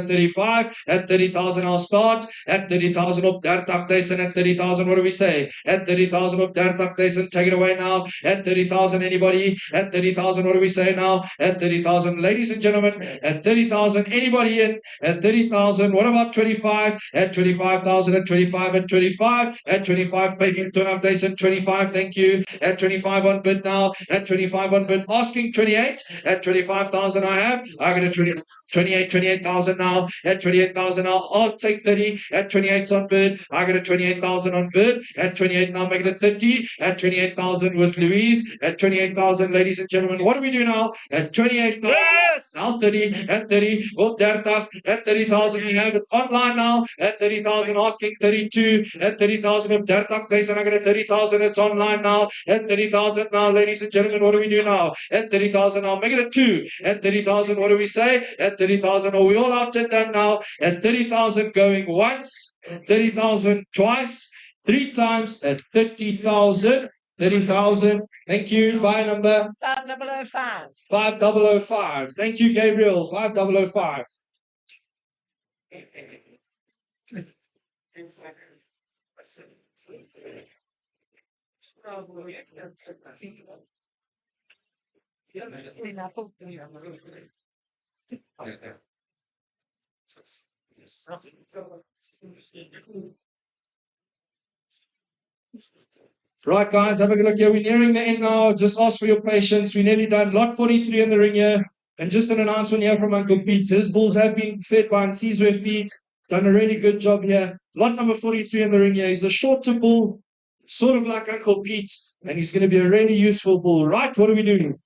at 30,000, I'll start. At 30,000 op 30,000, at 30,000, what do we say? At 30,000 op 30,000, take it away now. At 30,000, anybody? At 30,000, what do we say now? At 30,000, ladies and gentlemen, at 30,000, anybody in? At 30,000, what about 25? At 25,000, at 25, at 25, at 25, paying 2,500, 25, thank you. At 25 on bid now, at 25 on bid, asking 28, at 25,000 I got a 28,000 now, at 28,000 now, I'll take 30, at 28's on bid, I got a 28,000 on bid, at 28 now, make it a 30, at 28,000 with Louise, at 28,000, ladies and gentlemen, what do we do now? At 28,000, yes! Now 30, at 30, oh, at 30,000 we have, it's online now, at 30,000, asking 32, at 30,000 of Dertak, I got a 30,000, it's online now, at 30,000 now, ladies and gentlemen, what do we do now? At 30,000 now, make it a 2, at 30,000, what do we say? At 30,000, are we all out and done now? At 30,000 going once, 30,000 twice, 3 times at 30,000. 30,000. Thank you. Buy number 5005. 5005. Thank you, Gabriel. 5005. Right, guys, have a good look here. We're nearing the end now. Just ask for your patience. We're nearly done. Lot 43 in the ring here. And just an announcement here from Uncle Pete. His bulls have been fed by Nsizwe feed. Done a really good job here. Lot number 43 in the ring here. He's a shorter bull, sort of like Uncle Pete. And he's going to be a really useful bull. Right, what are we doing?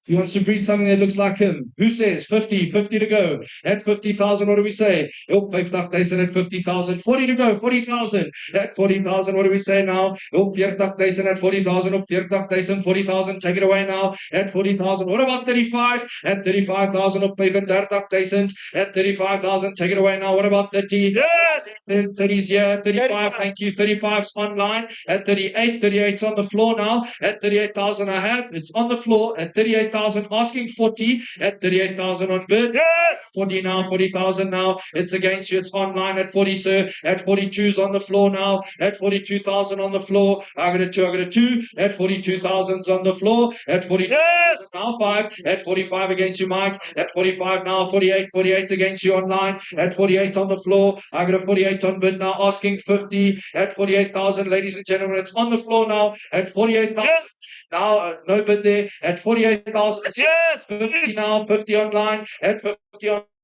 He wants to breed something that looks like him. Who says 50? 50 to go. At 50,000, what do we say? Oh, 50,000 at 50,000. 40 to go. 40,000. At 40,000, what do we say now? Oh, 40,000 at 40,000. Oh, 40,000. 40,000. Take it away now. At 40,000. What about 35? At 35,000. Oh, 35,000. At 35,000. Take it away now. What about 30? Yes! 30's here. 35. Thank you. 35's online. At 38. 38's on the floor now. At 38,000 I have. It's on the floor. At 38,000. Asking 40 at 38,000 on bid. Yes! 40 now, 40,000 now. It's against you. It's online at 40, sir. At 42's on the floor now. At 42,000 on the floor. I got a 2. At 42,000's on the floor. At 40. Yes! Now 5. At 45 against you, Mike. At 45 now. 48. 48's against you online. At 48 on the floor. I got a 48 on bid now. Asking 50. At 48,000, ladies and gentlemen. It's on the floor now. At 48,000. Yes! Now, no bid there at 48,000. Yes, 50 now, 50 online, at 50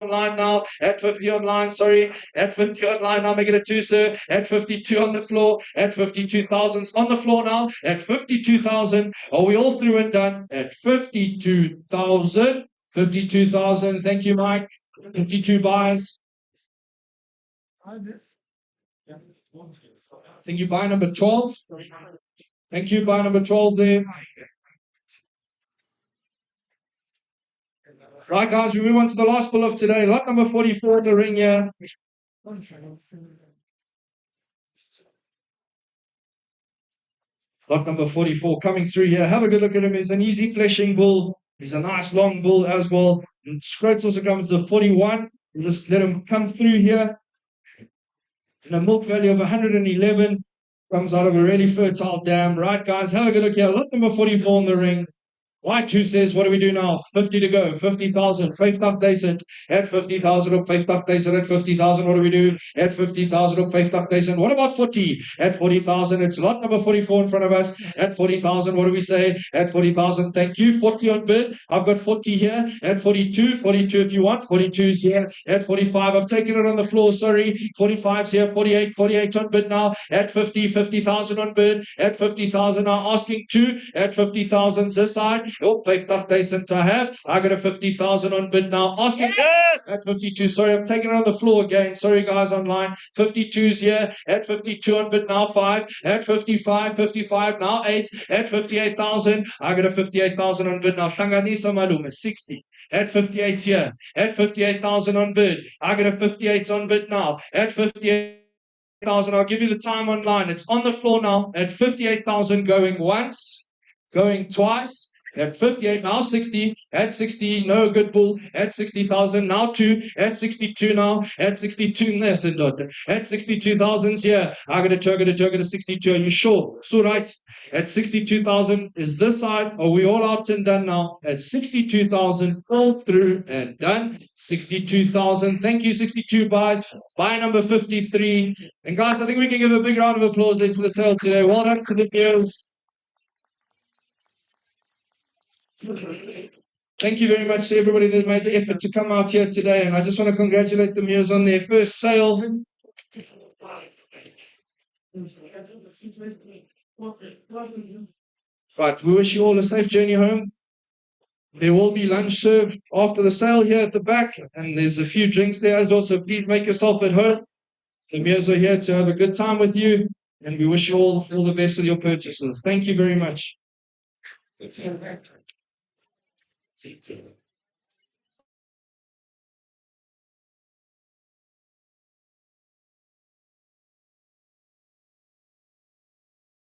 online now, at 50 online, sorry, at 50 online now, make it a 2, sir, at 52 on the floor, at 52,000 on the floor now, at 52,000. Are we all through and done? At 52,000, 52,000. Thank you, Mike. 52 buys. I think you buy number 12. Thank you, buy number 12 there. Right, guys, we move on to the last bull of today. Lot number 44 in the ring here. Lot number 44 coming through here. Have a good look at him. He's an easy fleshing bull. He's a nice long bull as well. And Scroats also comes to 41. We'll just let him come through here. And a milk value of 111. Comes out of a really fertile dam. Right, guys, have a good look here. Lot number 44 in the ring. Y2 says, what do we do now? 50 to go, 50,000. 50,000 at 50,000 or 50,000 at 50,000. What do we do? At 50,000 or 50,000. What about 40? At 40,000. It's lot number 44 in front of us. At 40,000. What do we say? At 40,000. Thank you. 40 on bid. I've got 40 here. At 42. 42 if you want. 42's here. At 45. I've taken it on the floor. Sorry. 45's here. 48. 48 on bid now. At 50. 50,000 on bid. At 50,000. Now asking 2. At 50,000 this side. Oh, 50,000 I have. I got a 50,000 on bid now. Asking yes! At 52. Sorry, I'm taking it on the floor again. Sorry, guys, online. 52's here. At 52 on bid now. 5. At 55. 55 now. 8. At 58,000. I got a 58,000 on bid now. Hlanganisa Malume. 60. At 58 here. At 58,000 on bid. I got a 58 on bid now. At 58,000. I'll give you the time online. It's on the floor now. At 58,000 going once. Going twice. At 58, now 60, at 60, no good bull, at 60,000, now 2, at 62 now, at 62, there's a daughter, at 62,000, yeah, I got a 62, are you sure? So right, at 62,000 is this side, are we all out and done now? At 62,000, all through and done, 62,000, thank you, 62 buys, buy number 53, and guys, I think we can give a big round of applause to the sale today, well done to the Muirs. Thank you very much to everybody that made the effort to come out here today, and I just want to congratulate the Muirs on their first sale. Right, we wish you all a safe journey home. There will be lunch served after the sale here at the back, and there's a few drinks there as well, so please make yourself at home. The Muirs are here to have a good time with you, and we wish you all the best with your purchases. Thank you very much.